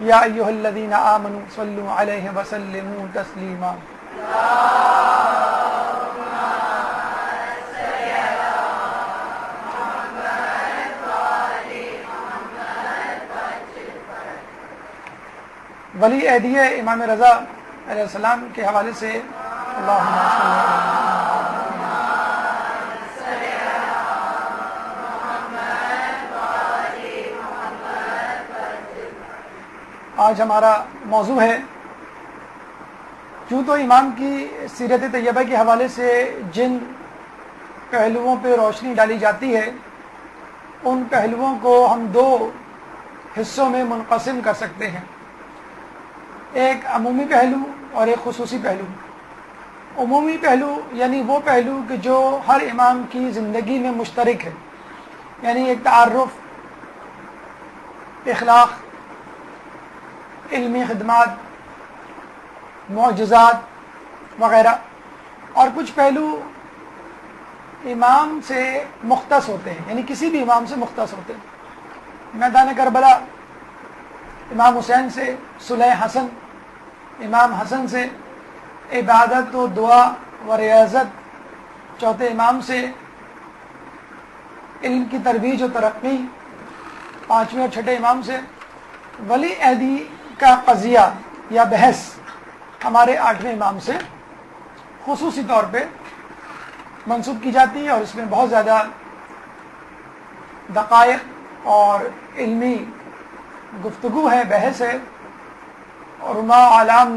[SPEAKER 2] یا ایھا الذین آمنوا صلوا علیہ وسلموا تسلیما۔ ولی عہدیہ امام رضا علیہ السلام کے حوالے سے اللہم صل آج ہمارا موضوع ہے، کیوں تو امام کی سیرت طیبہ کے حوالے سے جن پہلوؤں پہ روشنی ڈالی جاتی ہے ان پہلوؤں کو ہم دو حصوں میں منقسم کر سکتے ہیں۔ ایک عمومی پہلو اور ایک خصوصی پہلو. عمومی پہلو یعنی وہ پہلو کہ جو ہر امام کی زندگی میں مشترک ہے، یعنی ایک تعارف، اخلاق، علمی خدمات، معجزات وغیرہ. اور کچھ پہلو امام سے مختص ہوتے ہیں، یعنی کسی بھی امام سے مختص ہوتے ہیں. میدان کربلا امام حسین سے صلح حسن، امام حسن سے عبادت و دعا و ریاضت، چوتھے امام سے علم کی ترویج و ترقی، پانچویں اور چھٹے امام سے ولی عہدی کا قضیہ یا بحث ہمارے آٹھویں امام سے خصوصی طور پہ منسوب کی جاتی ہے، اور اس میں بہت زیادہ دقائق اور علمی گفتگو ہے، بحث ہے. اور علماء عالم نے